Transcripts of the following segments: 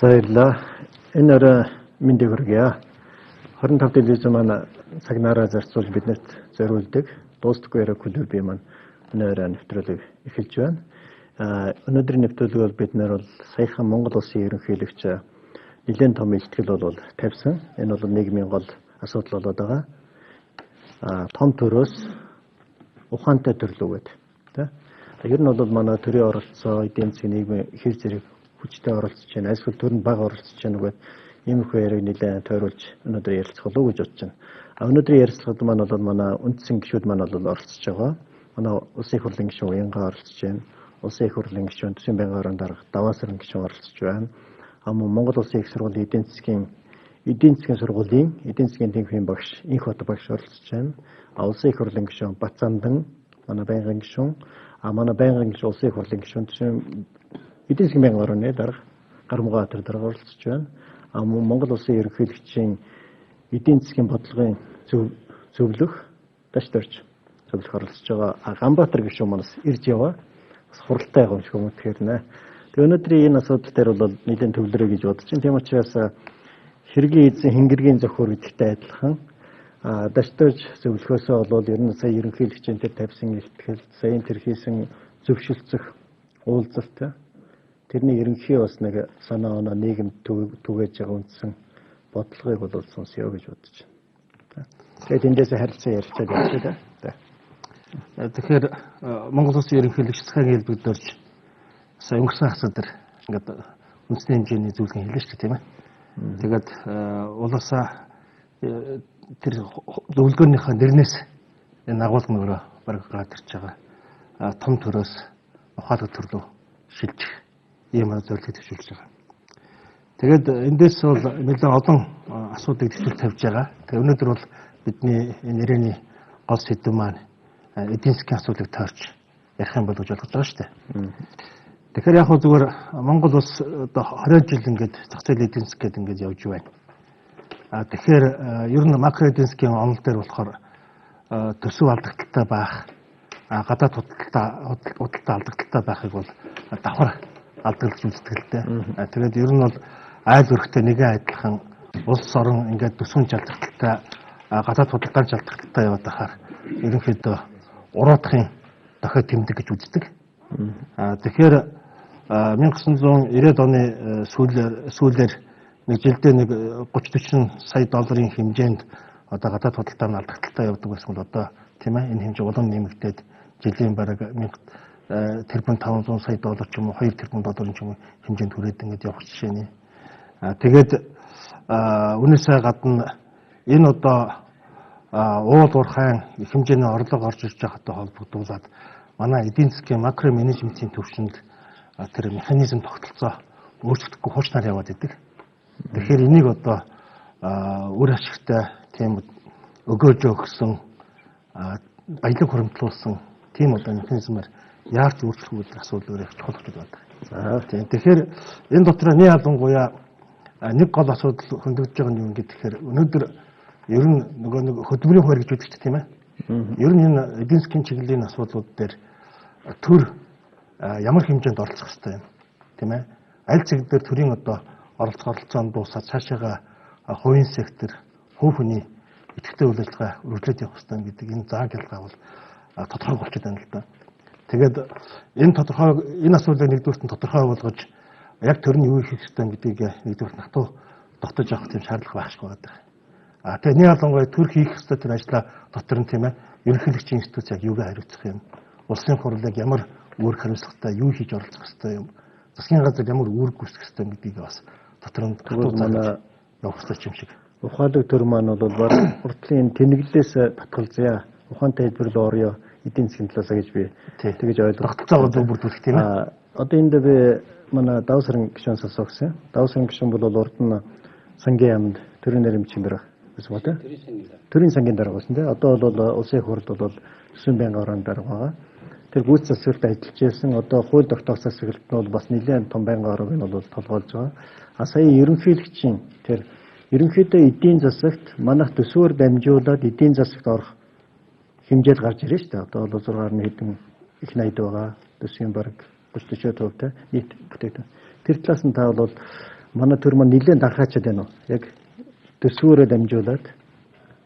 Баярлалаа. Энэ өрөө мэндийг хүргье. 25 телевиз маань цагнаараа зарцуулж биднэрт зориулдаг дуустдаггүй яриа клуб бий маань энэ өрөө нэвтрүүлэг эхэлж байна. Өнөөдрийн нэвтрүүлэг бол бид нэр бол саяхан Монгол Улсын ерөнхийлөгч нэлээд том ихтгэл бол тавьсан. Энэ бол нийгмийн гол асуудал болоод байгаа. Том төрөөс ухаантай төрлөө гэдэг. Ер нь бол манай төрийн оролцоо, эдийн засгийн нийгмийн хэр зэрэг хүчтэй оролцож байна. Эсвэл төрөнд бага оролцож байна гэдэг иймэрхүү яриаг нэлээд тойруулж өнөөдөр ярилцах болов уу гэж бодож байна. Өнөөдрийн ярилцлагад маань бол манай үндсэн гишүүд маань бол оролцож байгаа. Манай улсын их хурлын гишүүн Уянгаа оролцож байна. Улсын их хурлын гишүүн Төсвийн байнгын орон дарга Даваасрын гишүүн оролцож байна. Монгол Улсын их сургуулийн эдийн засгийн сургуулийн эдийн засгийн тэнхимийн багш Инх Бат багш оролцож байна. Улсын их хурлын гишүүн Бацаандан манай байнгын гишүүн манай байнгын гишүүн улсын их хурлын гишүүн Төсвийн эдийн засгийн байнгын орны дарга Гармгаатар дарга оролцож байна. Монгол Улсын ерөнхийлөгчийн эдийн засгийн бодлогын зөвлөх Дашторж зөвлөх оролцож байгаа. Ганбаатар гишүүн манаас ирж яваа. Бас хуралтай байгаа юм шиг үнэхээр нэ. Тэгээ өнөөдрийн энэ асуудал дээр бол нэгэн төвлөрөө гэж бодож байна. Тийм учраас хэргийн эзэн хингэргийн зохиор гэдэгтэй адилхан Дашторж зөвлөхөөсөө бол ер нь сая ерөнхийлөгчийн тэр тавьсан ихтгэл, сая тэр хийсэн зөвшөлдсөх уулзалт тэрний ерөнхий бас нэг санаа оноо нийгэмд түгээж байгаа үндсэн бодлогыг бол сонсё гэж бодож байна. Тэгээд эндээс харилцан ярилцаад явчихъя да. Тэгэхээр Монгол Улсын ерөнхийлөгч цагаан хэлбэгдэрж сая өнгөрсөн хасаа дээр ингээд үндэсний хэмжээний зөвлөгөө хэлсэн шүү дээ тийм ээ. Тэгээд улаасаа тэр зөвлөгөөнийхөө нэрнээс энэ агуулга нөгөө бараг гараад ирж байгаа. Том төрөөс ухаалаг төрлөө шилжих ийм зорилгыг төвшүүлж байгаа. Тэгээд эндээс бол нэлээд олон асуудлыг төвшүүл тавьж байгаа. Тэгээд өнөөдөр бол бидний энэ ирээний гол сэдэв маань эдийн засгийн асуудлыг тойрч ярих юм бол гэж ойлгож байгаа шүү дээ. Тэгэхээр яг хөө зүгээр Монгол улс одоо 20 жил ингээд зах зээлийн эдийн засаг гэдэг ингээд явж байна. Тэгэхээр ер нь макро эдийн засгийн онол дээр болохоор төсөв алдагдaltaй байх, гадаад худалдаа алдагдaltaй байхыг бол давхар алдагдж үздэг л дээ. Тэгээд ер нь бол айл өрхтэй нэгэн адилхан улс орон ингээд төсвийн алдагдaltaй, гадаад худалдааны алдагдaltaй яваад байхаар ерөнхийдөө уруудахын дохиод тэмдэг гэж үздэг. Тэгэхээр 1990-ад оны сүүлээр нэг жилдээ нэг 30-40 сая долларын хэмжээнд одоо гадаад худалдааны алдагдaltaй явдаг байсан бол одоо тийм ээ энэ хэмжээ улам нэмэгдээд жилийн бараг 1 тэрбум 500 сая доллар ч юм уу 2 тэрбум долларын ч юм уу хэмжээнд хүрээд ингээд явах жишээний. Тэгээд үүнээсээ гадна энэ одоо уул уурхайн их хэмжээний орлого орж ирж байгаатай холбогдуулаад манай эдийн засгийн макро менежментийн төвшөнд тэр механизм тогтолцоо өөрчлөгдөхгүй хуучнаар яваад идэг. Тэгэхээр энийг одоо үр ашигтай тийм өгөөж өгсөн баялаг хуримтлуулсан тийм одоо механизмаар яарч өөрчлөх үйл асуудал өөрөө чухал гэж байна. Тийм. Тэгэхээр энэ дотор нэг ялангуяа нэг гол асуудал хөндөгдөж байгаа нь юу гэхээр өнөөдөр ер нь нөгөө нэг хөдөлмөрийн хуваар гэж үүдэг ч тийм ээ. Ер нь энэ эдийн засгийн чиглэлийн асуудлууд дээр төр ямар хэмжээнд оролцох ёстой юм тийм ээ. Аль зэг дээр төрийн одоо оролцоонд дуусаад цаашаага хувийн сектор, хувь хүний идэвхтэй үйл ажиллагаа үргэлжлээд явах ёстой гэдэг энэ зааг ялгаа бол тодорхой болчиход байна л да. Тэгээд энэ асуудлыг нэгдүгürt нь тодорхой болгож яг төрний юу хийх ёстой гэдгийг нэгдүгürt натуу дотож авах тийм шаардлага байхгүй байдаг. Тэгээд нэг ялангуяа төр хийх ёстой тэр ажлаа дотор нь тийм ээ ерөнхийлөгчийн институт яг юугаар хариуцах юм? Улсын хурлыг ямар үүрэг хариуцлагатай юу хийж оролцох ёстой юм? Засгийн газар ямар үүрэг гүйцэтгэх ёстой гэдгийг бас дотор нь манай явах ёстой юм шиг. Ухаалаг төр маань бол баг уртлын тэнэглэлээс татгалзъя. Ухаантай хэлбэрлэл орё эдийн засгийн талаасаа гэж би тэгэж ойлгох. Тогтолцоогоо зөв бүрдүүлэх тийм ээ. Одоо энд би манай Давсрын гишүүн сонсогсон. Давсрын гишүүн бол урд нь сангийн яамд төрийн нэрмжийн дарга байсан ба тийм. Төрийн сангийн дарга байсан тийм. Одоо бол улсын их хурл бол Төсвийн байнгын орон дарга байгаа. Тэр гүйц засварт ажиллаж байсан. Одоо хууль тогтоох засаглалт нь бол бас нэлээд том байнгын орог нь бол толгойлж байгаа. Сая ерөнхийлөгчийн тэр ерөнхийдөө эдийн засагт манайх төсвөөр дамжуулаад эдийн засагт орох хэмжээд гарч ирж шүү дээ. Одоо бол 6.1 хэдэн их 80 байгаа. Төсвийн бараг 30-40% те нийт бүтээгдэхүүн. Тэр талаас нь та бол манай төр маань нэлээд анхаачаад байна уу? Яг төсвөөрөө дамжуулаад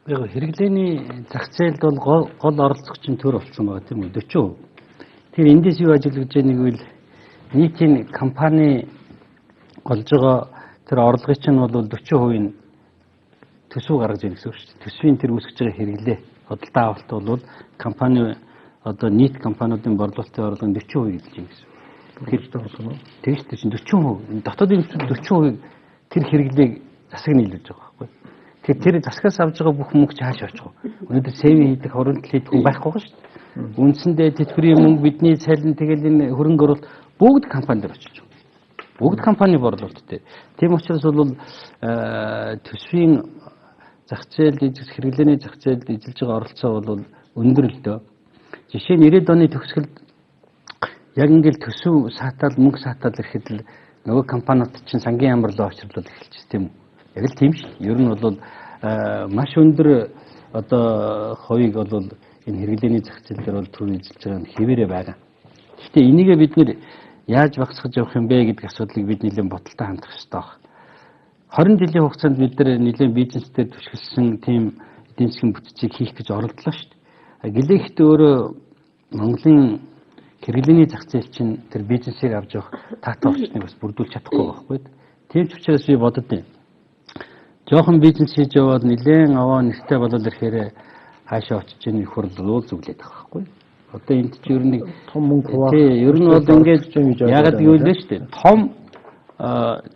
яг хэрэглээний зах зээлд бол гол оролцогч нь төр болсон байгаа тийм үү 40%. Тэр эндээс юу ажиглаж байгааг гэвэл нийтийн компани олж байгаа тэр орлогын чинь бол 40%-ийн төсөв гаргаж ирэх гэсэн үг шүү дээ. Төсвийн тэр үүсгэж байгаа хэрэглээ худалдаа авалт бол компани одоо нийт компаниудын борлуулалтын орлого 40% эзэлж байна гэсэн. хэрэгжтэй болсон уу? Тэгэж чинь 40%. Дотоодын 40% тэр хэрэглээг засаг нийлүүлж байгаа байхгүй. Тэр засгаас авж байгаа бүх мөнгө цааш очих уу? Өнөөдөр сэвэн хийдэг, хөрөнгө хийдэг хүн байхгүй байгаа шүү дээ. Үндсэндээ тэтгэврийн мөнгө бидний цалин тэгэл энэ хөрөнгө оруулалт бүгд компанид очиж байгаа. Бүгд компани борлуулалттай. Тийм учраас бол төсвийн зах зээлд хэрэглээний зах зээлд эзэлж байгаа оролцоо бол өндөр л дөө. Жишээ нь 90-ад оны төгсгөлд яг ингээл төсөв саатаал мөнгө саатаал ирэхэд л нөгөө компаниуд чинь сангийн амарлаа очрлол эхэлчихсэн тийм үү? Яг л тийм шүү. Ер нь бол маш өндөр одоо хувийг бол энэ хэрэглээний зах зээл дээр бол төр эзэлж байгаа нь хэвээрээ байгаа. Гэхдээ энийгээ бид нэр яаж багасгаж явах юм бэ гэдэг асуудлыг бид нэлээд боталтай хандах хэрэгтэй байна. 20 жилийн хугацаанд бид нэлээд бизнесээр түшгэлсэн тийм эдийн засгийн бүтцийг хийх гэж оролдлоо шүү дээ. Гэлээхт өөрөө Монголын хэрэглээний зах зээл чинь тэр бизнесийг авч явах таатай орчныг бас бүрдүүлж чадахгүй байхгүй. Тийм ч учраас би бодод юм. Жохон бизнес хийж яваад нэлээд аваа нэртэй болоод ирэхээр хаашаа очиж ийн их хурлуул зүглээд байгаа байхгүй. Одоо энд чи ер нь том мөнгө хуваах. Тий, ер нь бол ингээд ягаад гэвэл л шүү дээ. Том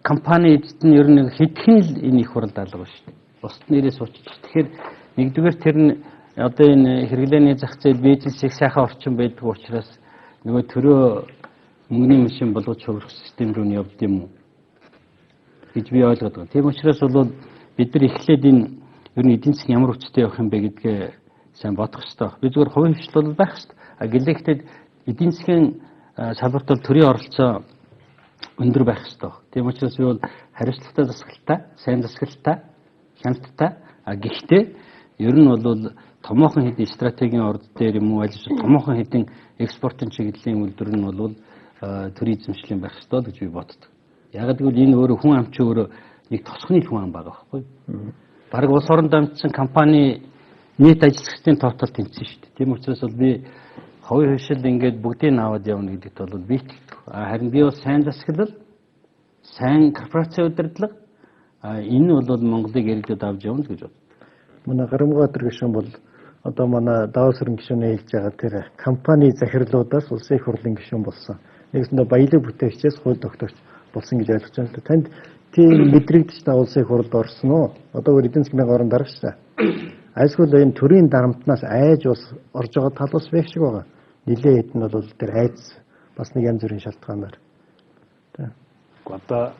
компани эзэд нь ер нь хэдхэн л энэ их хурал даалга шүү дээ. Бусд нэрээ суучиж. Тэгэхээр нэгдүгээр тэр нь одоо энэ хэрэглээний зах зээл бизнесийг сайхан орчин байдаг учраас нөгөө төрөө мөнгөний машин болгож хувирах систем рүү нь явд юм уу гэж би ойлгоод байгаа. Тийм учраас бол бид нар эхлээд энэ ер нь эдийн засгийн ямар хүчтэй явах юм бэ гэдгээ сайн бодох хэрэгтэй. Би зүгээр хувийн хвшил бол байх хэрэгтэй. Гэлээхдээ эдийн засгийн салбарт бол төрийн оролцоо өндөр байх хэрэгтэй. Тийм учраас би бол хариуцлагатай засаглалтай, сайн засаглалтай, хямдтай. Гэхдээ ер нь бол томоохон хэдийн стратегийн орд дээр юм уу аль томоохон хэдийн экспортын чиглэлийн үйлдвэр нь бол төрийн эзэмшлийн байх ёстой гэж би боддог. Яг гэвэл энэ өөрөө хүн ам чи өөрөө нэг тосхны хүн ам байгаа байхгүй. Бараг улс оронд амжсан компани нийт ажилчдын тоотол тэнцсэн шүү дээ. Тийм учраас бол би хувийн хвшил ингээд бүгдийг аваад явна гэдэгт бол би итгэдэг. Харин би бол сайн засаглал, сайн корпорац удирдлага энэ бол Монголыг иргэдэд авч явна гэж боддог. Манай Гарамгаатар гишүүн бол одоо манай даваа сэрэн гишүүнээ хэлж байгаа тэр компани захирлуудаас улсын их хурлын гишүүн болсон. Нэгсэндээ баялаг бүтээгчээс хууль тогтоогч болсон гэж ойлгож байна л да. Танд тийм мэдрэгдэж та улсын их хурлд орсон уу? Одоо эдийн засгийн орон дарагчаа. Айлсгүй энэ төрийн дарамтнаас айж бас орж байгаа тал бас байх шиг байгаа. Нилээ хэдэн бол тэр айц бас нэг янз бүрийн шалтгаанаар. Одоо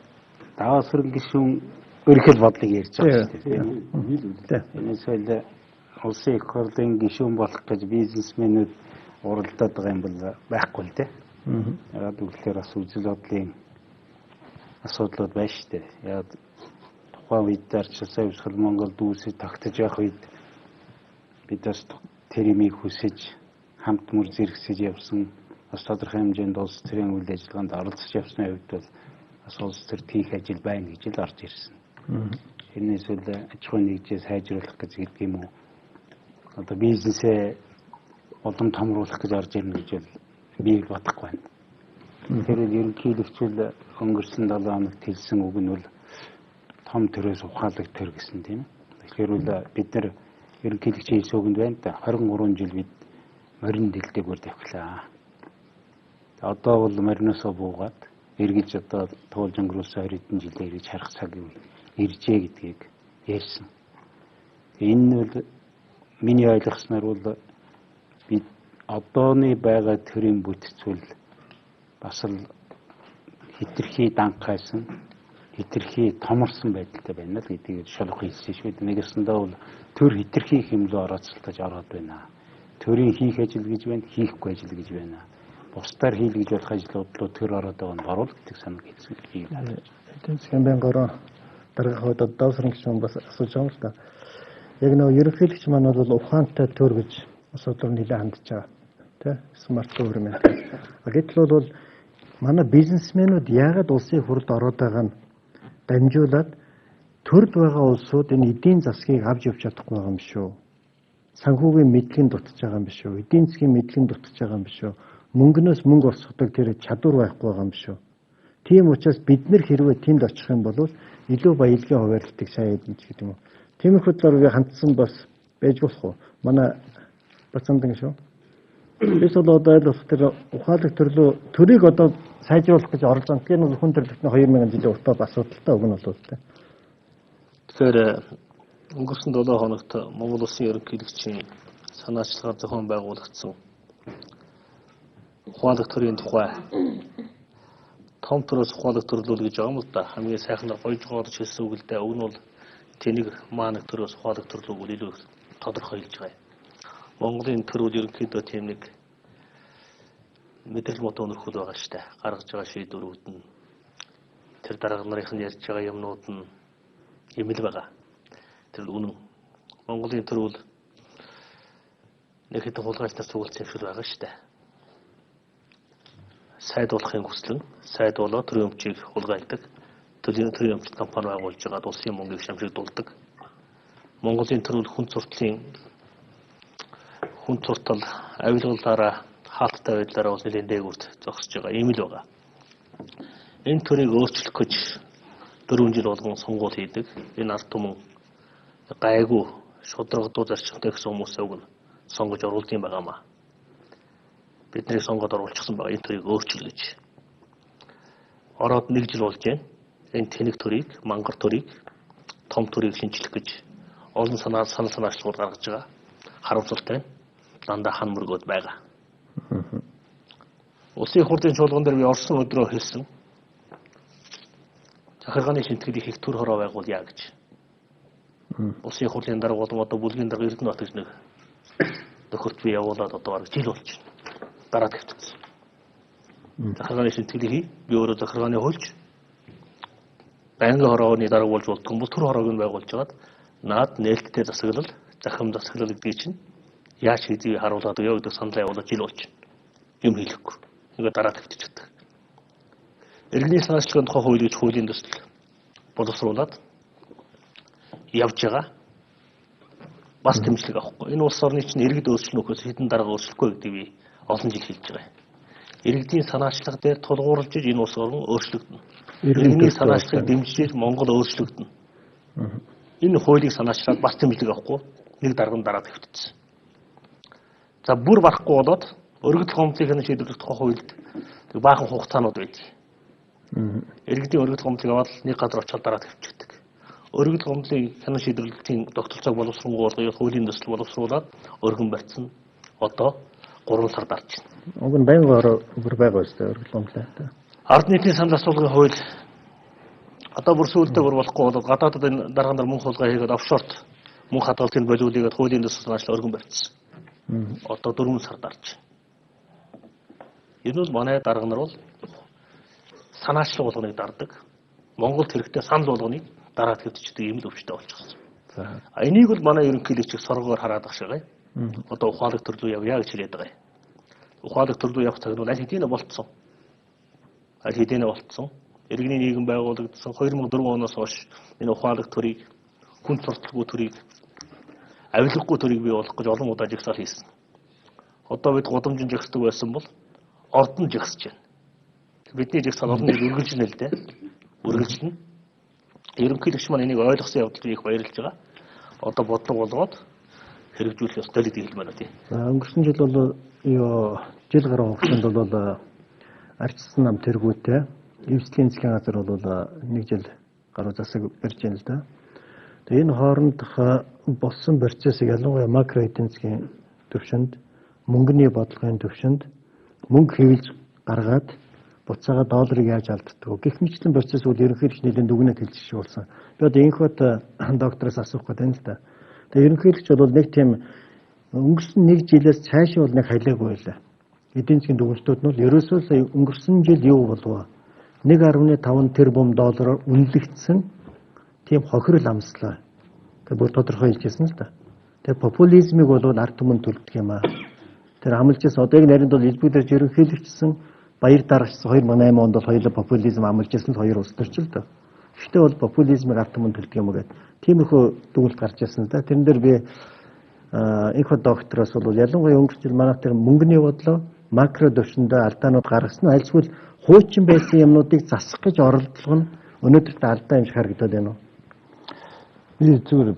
даваа сэрэн гишүүн өргөл бодлыг ярьж байгаа шүү дээ. Энэсэл улсын их хурлын гишүүн болох гэж бизнесмэнүүд уралдаад байгаа юм бол байхгүй л дээ. Яг үгээр бас үзэл бодлын асуудлууд байна шүү дээ. Яг тухайн үед дарчилсан өвсгөл Монголд үүсэж тогтож явах үед бид бас тэр имийг хүсэж хамт мөр зэрэгсэж явсан бас тодорхой хэмжээнд улс төрийн үйл ажиллагаанд оролцож явсны үед бол бас улс төрт хийх ажил байна гэж л орж ирсэн. Энэс үл аж ахуйн нэгжээ сайжруулах гэж гэдэг юм уу? Одоо бизнесээ улам томруулах гэж орж ирнэ гэж би бодохгүй байна. Тэгэхээр ерөнхийдөө өнгөрсөн 7 хоногт хэлсэн үг нь бол том төрөөс ухаалаг төр гэсэн тийм. Тэгэхээр бид нар ерөнхийдөө хэлсэн үгэнд байна да 23 жил бид морин дэлгүүр тавьлаа. Одоо бол мориноосоо буугаад эргэж одоо туулж өнгөрүүлсэн 20 хэдэн жилээр эргэж харах цаг иржээ гэдгийг ярьсан. Энэ бол миний ойлгосноор бол бид одооны байгаа төрийн бүтцүүл бас л хитрхи данхайсан, хитрхи томорсон байдалтай байна л гэдгийг шалгах хэлсэн шүү дээ. Нэгэсэндээ бол төр хитрхи хэмлээ орооцолтож ороод байна. Төрийн хийх ажил гэж байна, хийхгүй ажил гэж байна. Бусдаар хийл гэж болох ажлууд төр ороод байгаа нь борол гэдэг санаг хэлсэн. Эдийн засгийн байнгын дараагийн хувьд даваа сэрэн гишүүн бас асууж байгаа юм л да. Яг нөгөө ерөнхийлөгч маань бол ухаантай төр гэж асуудал нэлээд хандж байгаа. Тэ? Смарт төр юм байна. Гэтэл бол манай бизнесмэнүүд яагаад улсын хурд ороод байгаа нь дамжуулаад төрд байгаа улсууд энэ эдийн засгийг авч явж чадахгүй байгаа юм шүү. Санхүүгийн мэдлэгийн дутж байгаа юм биш үү? Эдийн засгийн мэдлэгийн дутж байгаа юм биш үү? Мөнгнөөс мөнгө олсгодог тэр чадвар байхгүй байгаа юм биш үү? Тийм учраас бид нар хэрвээ тэнд очих юм бол илүү баялагын хуваарлтыг сайн эдэж гэдэг юм уу? Тиймэрхүү зургийг хандсан бас байж болох уу? Манай бацамдан шүү. Бид бол одоо л тэр ухаалаг төрлөө төрийг одоо сайжруулах гэж орж байгаа. Тэгэхээр нь хүн төрөлхтний 2000 жилийн уртад асуудалтай уг нь болов уу? Тэгэхээр өнгөрсөн 7 хоногт Монгол Улсын ерөнхийлөгчийн санаачлагаар зохион байгуулагдсан ухаалаг төрийн тухай том төрөөс ухаалаг төрлөл гэж байгаа юм л да. Хамгийн сайхнаар гоёж гоодж хэлсэн үг л дээ. Уг нь бол тэнийг маанаг төрөөс ухаалаг төрлөг үл илүү тодорхойлж байгаа юм. Монголын төрөл ерөнхийдөө тийм нэг мэдээлэл мод өнөрхөл байгаа шүү дээ. Гаргаж байгаа шийдвэрүүд нь тэр дарга нарын ярьж байгаа юмнууд нь юм л байгаа. Тэр үнэн. Монголын төрөл нэг хэдэн хулгайчнаас цугласан юм шиг байгаа шүү дээ. Сайдуулахын хүслэн сайдуулаад төрийн өмчийг хулгайлдаг. Төрийн өмчт компани байгуулж байгаа улсын мөнгийг шамшигдуулдаг. Монголын төрөл хүн цуртал авилгалаараа хаалттай байдлаараа бас нэлээд дээгүүрт зогсож байгаа юм л байгаа. Энэ төрийг өөрчлөх гэж 4 жил болгон сонгуул хийдэг. Энэ ард түмэн гайгүй шудрагдуу зарчимтай гэсэн хүмүүсээ уг нь сонгож оруулдаг юм байгаамаа. Бидний сонгоод оруулчихсан байгаа энэ төрийг өөрчил гэж. Ороод 1 жил болж байна. Энэ тэнэг төрийг, мангар төрийг, том төрийг шинжлэх гэж олон санал санаачлагууд гаргаж байгаа. Харамсалтай байна. Дандаа хан мөргөөд байгаа. Улсын хурлын чуулган дээр би орсон өдрөө хэлсэн. Захиргааны шинтгэлийг их төр хороо байгуулъя гэж. Улсын хурлын дарга болон одоо бүлгийн дарга Эрдэнэбат гэж нэг тохирт би явуулаад одоо бараг жил болж байна. Дараа тавьчихсан. Захиргааны шинтгэлийг би өөрөө захиргааны хөлж байнгын хорооны дарга болж болдгоо бол төр хороог нь байгуулж хагаад наад нээлттэй засаглал, захим засаглал гэдгийг чинь яаж хийдгийг харуулдаг яа гэдэг санал явуулаад жил болж байна. Юм хийлэхгүй. Ингээ дараа тавьчихдаг. Иргэний санаачлагын тухай хууль гэж хуулийн төсөл боловсруулад явж байгаа. Бас тэмцлэг авахгүй. Энэ улс орны чинь иргэд өөрчлөнөхөөс хэдэн дарга өөрчлөхгүй гэдгийг би олон жил хэлж байгаа. Иргэдийн санаачлага дээр тулгуурлаж энэ улс орн өөрчлөгдөнө. Иргэний санаачлагыг дэмжиж Монгол өөрчлөгдөнө. Энэ хуулийг санаачлаад бас тэмцлэг авахгүй нэг дарган дараа тавьчихсан. За бүр барахгүй болоод өргөдөл гомдлын шийдвэрлэх тухай хуульд баахан хугацаанууд байдаг. Иргэдийн өргөдөл гомдлыг аваад нэг газар очиод дараа тавьчихдаг. Өргөдөл гомдлын шийдвэрлэлийн тогтолцоог боловсруулах хуулийн төсөл боловсруулаад өргөн барьсан. Одоо 3 сар дарж байна. Уг нь байнгын өөр байгаа үстэй өргөл гомдлоо. Ард нийтийн санал асуулгын хууль одоо бүр сүүлдээ бүр болохгүй болоод гадаадд энэ дарга нар мөнх хулгай хийгээд офшорт мөнх хадгалтыг болиулаад хуулийн төсөл санаачлал өргөн барьсан. Одоо 4 сар дарж байна. Энэ бол манай дарга нар бол санаачлал болгоныг дардаг. Монголд хэрэгтэй санал болгоныг дараа тавьчихдаг юм л өвчтэй болчихсон. Энийг бол манай ерөнхийлөгч соргоор хараад ах шагаа. Одоо ухаалаг төрлөө явъя гэж хэлээд байгаа юм. Ухаалаг төрлөө явах цаг нь аль хэдийнэ болцсон. Аль хэдийнэ болцсон. Иргэний нийгэм байгуулагдсан 2004 оноос хойш энэ ухаалаг төрийг, хүн цурталгүй төрийг, авилгагүй төрийг бий болгох гэж олон удаа жагсаал хийсэн. Одоо бид гудамжин жагсдаг байсан бол ордон жагсаж байна. Бидний жагсаал олон жил үргэлжлэнэ л дээ. Үргэлжлэнэ. Ерөнхийлөгч маань энийг ойлгосон явдал их баярлж байгаа. Одоо бодлого болгоод хэрэгжүүлэх ёстой гэдгийг хэлмээр байна. За өнгөрсөн жил бол жил гаруй хугацаанд бол арчсан нам тэргүүтэй эвслийн засгийн газар бол 1 жил гаруй засаг барьж байна л да. Тэгээ энэ хоорондох болсон процессыг ялангуяа макро эдийн засгийн төвшөнд, мөнгөний бодлогын төвшөнд мөнгө хэвлэж гаргаад буцаага долларыг яаж алддаг. Гэх мэтлэн процесс бол ерөнхийлөгч нэлээд дүгнэж хэлж болсон. Би одоо инхот доктороос асуух гэдэг юм л да. Тэгээ ерөнхийлөгч бол нэг тийм өнгөрсөн 1 жилээс цааш бол нэг халиагүй байлаа. Эдийн засгийн дүгнэлтүүд нь бол ерөөсөө өнгөрсөн жил юу болов? 1.5 тэрбум доллараар үнэлэгдсэн тийм хохирол амслаа. Тэгээ бүр тодорхой хэлжсэн л да. Тэгээ популизмыг бол ард түмэн төлдөг юм аа. Тэр амлажсэн одоо яг нарийнд бол элбэг дээр ерөнхийлөгчсөн баяр дарагчсан 2008 онд бол хоёулаа популизм амлаж ирсэн хоёр улс төр ч л дөө. Гэхдээ бол популизмыг ард түмэн төлдөг юм гээд тиймэрхүү дүгнэлт гарч ирсэн да. Тэрэн дээр би инх доктороос бол ялангуяа өнгөрч жил манайх тэр мөнгөний бодлоо макро төвшөндөө алдаанууд гаргасан нь альсгүй хуучин байсан юмнуудыг засах гэж оролдлого нь өнөөдөрт алдаа юм шиг харагдаад байна уу? Би зүгээр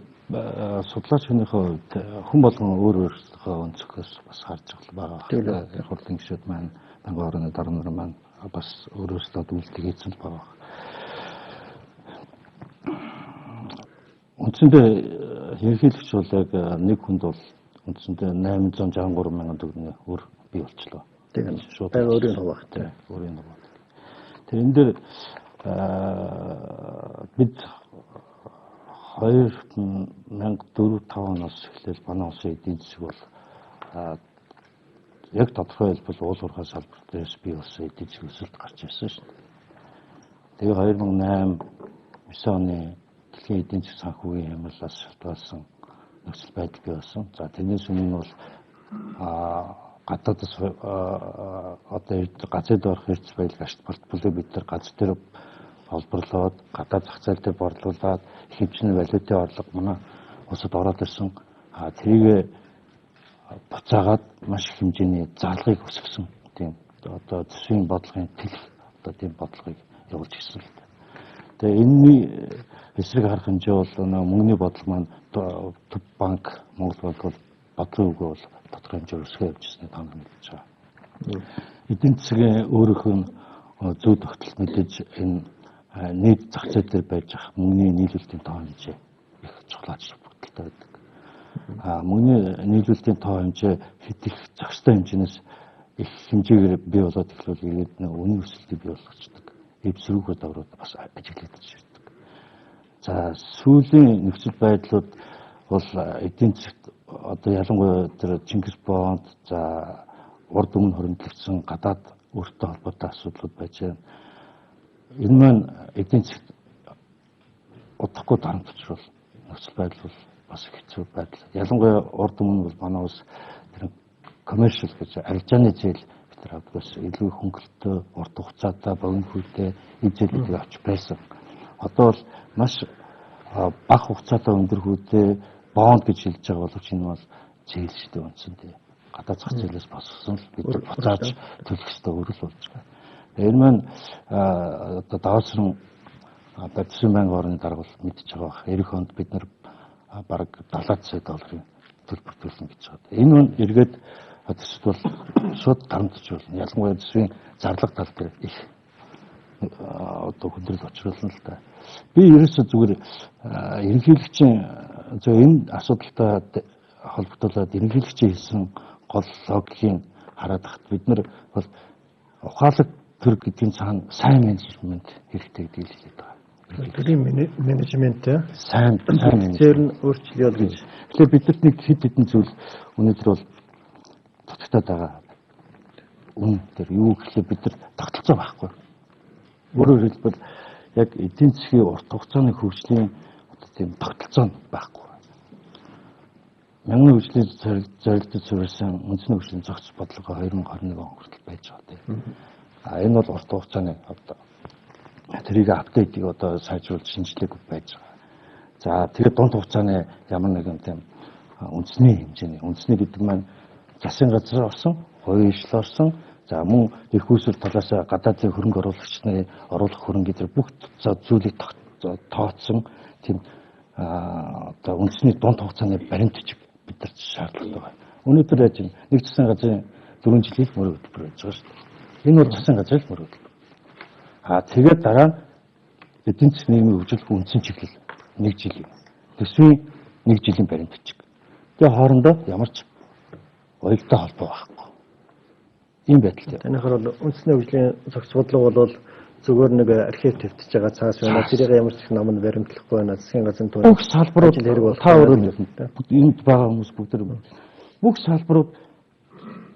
судлаач хүнийхээ хувьд хүн болгон өөр өөрсдийнхөө өнцгөөс бас харж байгаа. Яг хурлын гишүүд маань, банкны орны дарга маань бас өөрөөсөө үйлдэл хийсэн байгаа. Үндсэндээ ерөнхийлөгч бол яг нэг хүнд бол үндсэндээ 863 мянган төгрөгийн өр бий болчлоо. Тийм шууд өөрийн хуваагт. Өөрийн хуваагт. Тэрэн дээр бид 2004-5 оноос эхлээл манай улсын эдийн засаг бол яг тодорхой хэлбэл уул уурхай салбар дээрээс бий болсон эдийн засаг өсөлт гарч ирсэн шүү дээ. Тэгээ 2008-9 оны дэлхийн эдийн засаг санхүүгийн хямралаас шалтгаалсан нөхцөл байдал бий болсон. За тэрнээс өмнө нь бол гадаадас одоо газрын доорх эрдэс баялаг ашигт портфолио бид нар газар дээр олборлоод гадаад зах зээл дээр борлуулад их хэмжээний валютын орлого манай улсад ороод ирсэн. Тэрийг буцаагаад маш их хэмжээний зарлагыг өсгсөн. Тийм одоо төсвийн бодлогын тэлэх одоо тийм бодлогыг явуулж ирсэн л дээ. Тэгээ энэний эсрэг харах хэмжээ бол мөнгөний бодлого маань төв банк Монгол банк бол бодлогын үгүй бол тодорхой хэмжээр өсгөө явж ирсний тань мэдээж байгаа. Эдийн засгийн өөрийнх нь зүй тогтолт мэдээж энэ нийт зах зээл дээр байж ах мөнгөний нийлүүлэлтийн тоо хэмжээ их чухал ач холбогдолтой байдаг. Мөнгөний нийлүүлэлтийн тоо хэмжээ хэд их зохистой хэмжээс их хэмжээгээр бий болоод эхлүүл ирээд үнийн өсөлтийг бий болгочдөг. Эвсрүүгүүд аврууд бас ажиглагдаж ирдэг. За сүүлийн нөхцөл байдлууд бол эдийн засагт одоо ялангуяа тэр Чингис бонд за урд өмнө хоригдлогдсон гадаад өөртөө холбоотой асуудлууд байж байна. Энэ маань эдийн засагт удахгүй дарамт учруул нөхцөл байдал бол бас хэцүү байдал. Ялангуяа урд өмнө бол манай улс тэр commercial гэж арилжааны зээл бид нар авдгаас илүү хөнгөлөлтөө урт хугацаатай богино хүйтэй зээлүүдийг авч байсан. Одоо бол маш бага хугацаатай өндөр хүйтэй бонд гэж хэлж байгаа боловч энэ бол зээл шүү дээ үндсэндээ. Гадаад зах зээлээс босгосон л бид буцааж төлөх ёстой өрөл болж байгаа. Энэ маань одоо даваасран Бадсын банкны орны дарга бол мэдчихэж байгаа. Эх онд бид нар бараг 70 сая долларын төлбөр төлнө гэж байгаа. Энэ нь эргээд төсөд бол шууд дарамтж болно. Ялангуяа төсвийн зарлага тал дээр их одоо хүндрэл учруулсан л та. Би ерөөсөө зүгээр ерөнхийлөгчийн энэ асуудалтай холбогдуулаад ерөнхийлөгчийн хэлсэн гол логикийг хараад хат бид нар бол ухаалаг төр гэдгийн цаана сайн менежмент хэрэгтэй гэдгийг хэлээд байгаа. Төрийн менежмент сайн зэр нь өөрчлөё гэж. Тэгэхээр бидэрт нэг хэд хэдэн зүйл өнөөдөр бол тогтогдоод байгаа. Үн дээр юу гэхлээр бид нар тогтолцоо байхгүй. Өөрөөр хэлбэл яг эдийн засгийн урт хугацааны хөгжлийн одоо тийм тогтолцоо байхгүй. Мянган хөгжлийн зорилтод суурилсан үндэсний хөгжлийн зохиц бодлого 2021 он хүртэл байж байгаа тийм. Энэ бол урт хугацааны одоо тэрийг апдейтыг одоо сайжруулж шинжлэх байж байгаа. За тэгээд дунд хугацааны ямар нэгэн тийм үндэсний хэмжээний үндэсний гэдэг маань засгийн газар орсон, хувийн ишл орсон, за мөн эрх үүсвэр талаас гадаадын хөрөнгө оруулагчны оруулах хөрөнгө гэдэг бүх зүйлийг тооцсон тийм одоо үндэсний дунд хугацааны баримт бичиг бидэрт шаардлагатай байна. Өнөөдөр яаж нэг засгийн газрын 4 жилийн мөрөг хөтөлбөр байж байгаа шүү дээ. Энэ бол засгийн газрын мөрөг хөтөлбөр. Тэгээд дараа нь эдийн засгийн нийгмийн хөгжил үндсэн чиглэл 1 жилийн төсвийн 1 жилийн баримт бичиг. Тэгээ хоорондоо ямар ч уялдаа холбоо байхгүй. Ийм байдалтай. Танайхаар бол үндэсний хөгжлийн зохиц бодлого бол зүгээр нэг архив твтж байгаа цаас байна. Тэрийг ямар ч их номонд баримтлахгүй байна. Засгийн газрын төлөв. Бүх салбарууд та өөрөө энд байгаа хүмүүс бүгд бүх салбарууд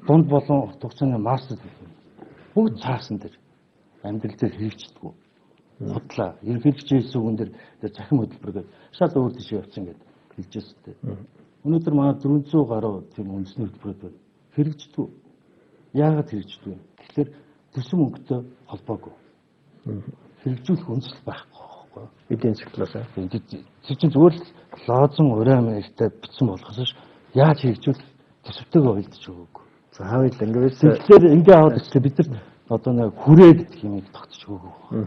дунд болон урт хугацааны мастер бүгд цаасан дээр амьдрал дээр хэрэгждэггүй. Худлаа. Ерөнхийлөгчийн хэлсэн үгэн дээр захим хөтөлбөр гэдэг шал өөр тийш явцсан гэдэг хэлж байна. Өнөөдөр манай 400 гаруй тийм үндэсний хөтөлбөрүүд байна. Хэрэгждэггүй. Яагаад хэрэгждэггүй? Тэгэхээр төрсөн мөнгөтэй холбоогүй. Хэрэгжүүлэх үндэслэл байхгүй байхгүй. Эдийн засглаас. Тэр чинь зүгээр л лоозон уран амжилтад бичсэн болохоос ш яаж хэрэгжүүлэх төсөвтэйгээ уялдаж өгөөгүй. За хавьд ингээд тэгэхээр ингээ аваад ирэхдээ бид нар одоо нэг хүрээ гэдэг юм тогтож өгөөгүй.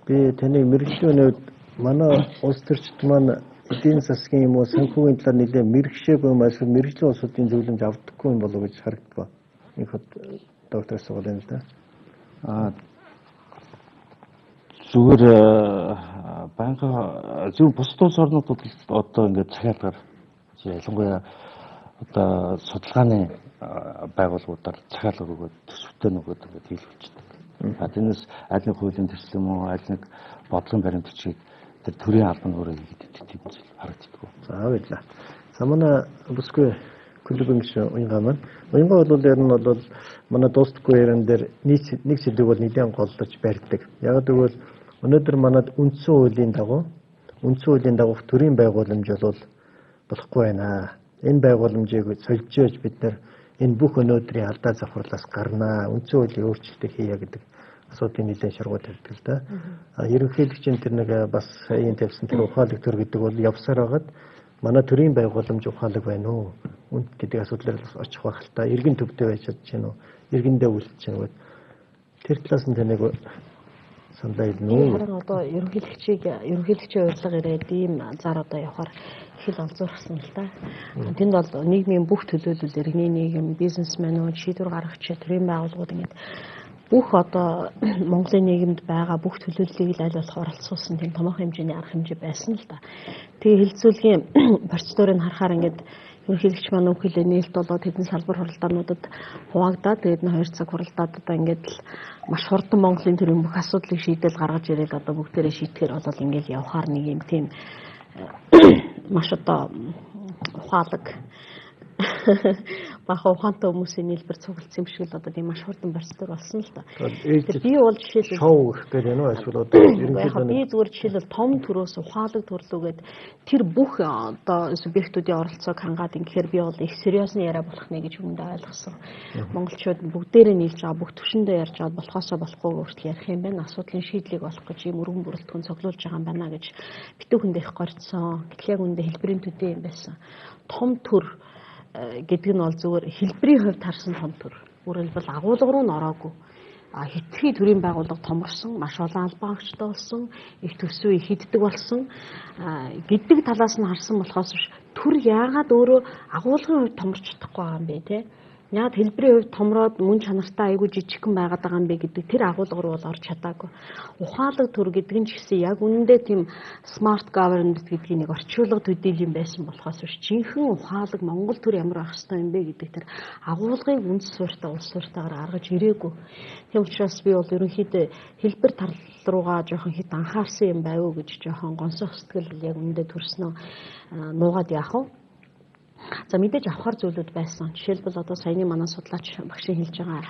Би таны мэрэгжлийн үед манай улс төрчид маань эдийн засгийн юм уу санхүүгийн талаар нэлээд мэрэгшээгүй юм эсвэл мэрэгжлийн улсуудын зөвлөмж авдаггүй юм болов уу гэж харагдав. Инхот доктор асуулт энэ л да. Зүгээр банка зөв бус улс орнуудад одоо ингээд захиалгаар ялангуяа одоо судалгааны байгууллагуудаар захиалга өгөөд төсөвтэй нөгөөд ингээд хийлгүүлчихдэг. Тэрнээс аль нэг хуулийн төсөл юм уу аль нэг бодлогын баримтчийг тэр төрийн албан өөрөө хийгээд тийм зүйл харагддаг. За баярлалаа. За манай бүсгүй клубын гишүүн Уянгаа маань. Уянгаа бол ер нь бол манай дуустдаггүй яран дээр нэг сэдвийг бол нэлээд голдож барьдаг. Яг тэгвэл өнөөдөр манад үндсэн хуулийн дагуу төрийн байгууламж бол болохгүй байна. Энэ байгууламжийг солилцож бид нар энэ бүх өнөөдрийн алдаа завхарлаас гарнаа. Үндсэн хуулийн өөрчлөлтийг хийя гэдэг асуудлыг нэлээд шаргуу тавьдаг л да. Ерөнхийлөгчийн тэр нэг бас энэ тавьсан тэр ухаалаг төр гэдэг бол явсаар хагаад манай төрийн байгууламж ухаалаг байна уу? Үнд гэдэг асуудлаар бас очих байх л та. Иргэн төвдөө байж чадж гэнэ үү? Иргэндээ үйлчлэж гэнэ үү? Тэр талаас нь таныг саналаа хэлнэ үү? Харин одоо ерөнхийлөгчийн урилга ирээд ийм зар одоо явахаар их л олзуурсан л да. Тэнд бол нийгмийн бүх төлөөлөл, иргэний нийгэм, бизнесмэнүүд, шийдвэр гаргагч, төрийн байгууллагууд ингээд бүх одоо Монголын нийгэмд байгаа бүх төлөөллийг л аль болох оролцуулсан тийм томоохон хэмжээний арга хэмжээ байсан л да. Тэгээ хилцүүлгийн процедурыг харахаар ингээд ерөнхийлөгч маань өөхөлөө нээлт болоод хэдэн салбар хуралдаануудад хуваагдаад тэгээд 2 цаг хуралдаад одоо ингээд л маш хурдан Монголын төрийн бүх асуудлыг шийдэл гаргаж ирээл одоо бүгдээрээ шийтгэхээр бол ингээд явахаар нэг юм тийм маш одоо ухаалаг баха ухаантай хүмүүсийн нийлбэр цугласан юм шиг л одоо тийм маш хурдан процедур болсон л та. Би бол жишээлбэл шоу гэх гэдэг нь эсвэл одоо ерөнхийдөө би зүгээр жишээлбэл том төрөөс ухаалаг төрлөөгээд тэр бүх одоо субъектуудын оролцоог хангаад ингэхээр би бол их сериосны яриа болох нэ гэж үүндээ ойлгосон. Монголчууд бүгдээрээ нийлж байгаа бүх төвшөндөө ярьж байгаа болохоосоо болохгүй хүртэл ярих юм байна. Асуудлын шийдлийг олох гэж ийм өргөн бүрэлдэхүүн цуглуулж байгаа юм байна гэж битүү хүндээ их горьцсон. Гэтэл яг үүндээ хэлбэрийн төдий юм байсан. Том төр гэдэг нь бол зүгээр хэлбэрийн хувьд харсан том төр. Өөрөөр хэлбэл агуулга руу н ороогүй. Хитрхи төрийн байгууллага томорсон, маш олон албан агчтай болсон, их төсвөө их иддэг болсон гэдэг талаас нь харсан болохоос биш төр яагаад өөрөө агуулгын хувьд томорч чадахгүй байгаа юм бэ те? Яагаад хэлбэрийн хувьд томроод мөн чанартай айгүй жижигхэн байгаад байгаа юм бэ гэдэг тэр агуулга руу бол орж чадаагүй. Ухаалаг төр гэдэг нь ч гэсэн яг үнэндээ тийм smart governance гэдгийг нэг орчуулга төдийл юм байсан болохоос биш жинхэнэ ухаалаг Монгол төр ямар ах хэвээр юм бэ гэдэг тэр агуулгыг үндэс суурьтай улс суурьтайгаар гаргаж ирээгүй. Тийм учраас би бол ерөнхийдөө хэлбэр тал руугаа жоохон хэд анхаарсан юм байв уу гэж жоохон гонсох сэтгэл яг үнэндээ төрснөө нуугаад яах вэ? За мэдээж авахар зүйлүүд байсан. Жишээлбэл одоо саяны манай судлаач багшийн хэлж байгаа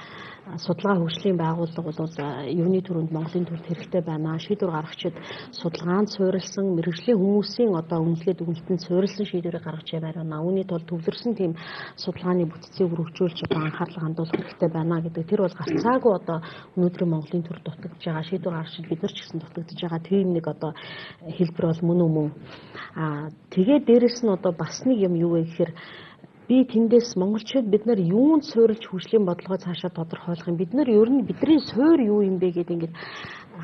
судалгаа хөгжлийн байгууллага бол юуны төрөнд Монголын төрд хэрэгтэй байна. Шийдвэр гаргагчид судалгаанд суурилсан мэрэгжлийн хүмүүсийн одоо үнэлгээд өгнөлтөнд суурилсан шийдвэрийг гаргаж байна. Үүний тулд төвлөрсөн тийм судалгааны бүтцийг өргөжүүлж одоо анхаарлаа хандуулах хэрэгтэй байна гэдэг. Тэр бол гарцаагүй одоо өнөөдрийн Монголын төрд дутагдж байгаа шийдвэр гаргагчид бид нар ч гэсэн дутагдж байгаа тийм нэг одоо хэлбэр бол мөн. Тэгээд дээрэс нь одоо бас нэг юм юу вэ гэхээр би тэндээс монголчууд бид нар юунд суурилж хөгжлийн бодлогоо цаашаа тодорхойлох юм. Бид нар ер нь бидний суурь юу юм бэ гэдэг ингээд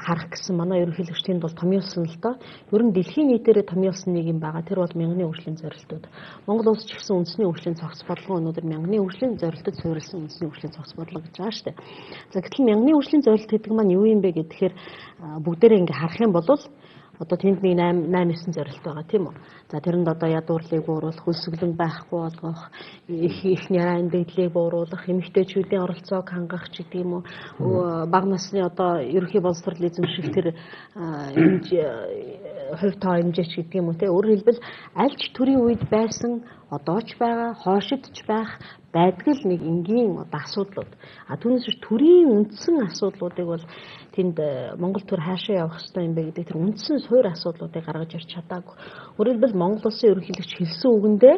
харах гэсэн манай ерөнхийлөгчдийн бол томьёолсон л доо. Ер нь дэлхийн нийтээрээ томьёолсон нэг юм байгаа. Тэр бол мянганы хөгжлийн зорилтууд. Монгол улс ч гэсэн үндэсний хөгжлийн цогц бодлого өнөөдөр мянганы хөгжлийн зорилтод суурилсан үндэсний хөгжлийн цогц бодлого гэж байгаа шүү дээ. За гэтэл мянганы хөгжлийн зорилт гэдэг маань юу юм бэ гэхээр бүгдээрээ ингээд харах юм бол одоо тэнд нэг 8-9 зорилт байгаа тийм үү. За тэрэнд одоо ядуурлыг бууруулах, хөлсөглөн байхгүй болгох, их нарийн дэглийг бууруулах, эмэгтэйчүүдийн оролцоог хангах ч гэдэг юм уу. Бага насны одоо ерөнхий боловсрол эзэмших тэр хувь тоо хэмжээч гэдэг юм уу те. Өөрөөр хэлбэл аль ч төрийн үед байсан одоо ч байгаа, хоошидч байх байдаг л нэг энгийн одоо асуудлууд. Түүнээс биш төрийн үндсэн асуудлуудыг бол тэнд Монгол төр хаашаа явах ёстой юм бэ гэдэг тэр үндсэн суурь асуудлуудыг гаргаж ирч чадаагүй. Өөрөөр хэлбэл Монгол улсын ерөнхийлөгч хэлсэн үгэндээ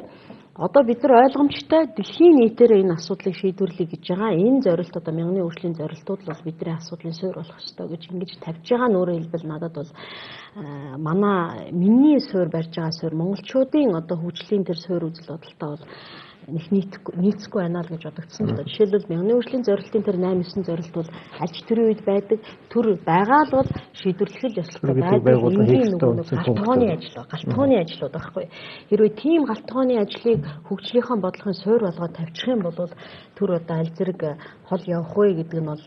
одоо бид нар ойлгомжтой дэлхийн нийтээр энэ асуудлыг шийдвэрлэе гэж байгаа. Энэ зорилт одоо мянганы өөрчлөлийн зорилтууд бол бидний асуудлын суурь болох ёстой гэж ингэж тавьж байгаа нь өөрөөр хэлбэл надад бол миний суурь барьж байгаа суурь монголчуудын одоо хөгжлийн тэр суурь үзэл бодолтой бол нэг нийцэхгүй байна л гэж бодогдсон л доо. Жишээлбэл мянганы өөрчлөлийн зорилтын тэр 8-9 зорилт бол аль ч төрийн үед байдаг. Төр байгаа л бол шийдвэрлэх л ёстой байдаг. Энгийн нөгөө галтгооны ажлууд байхгүй. Хэрвээ тийм галтгооны ажлыг хөгжлийнхөө бодлогын суурь болгоод тавьчих юм бол төр одоо аль зэрэг хол явах вэ гэдэг нь бол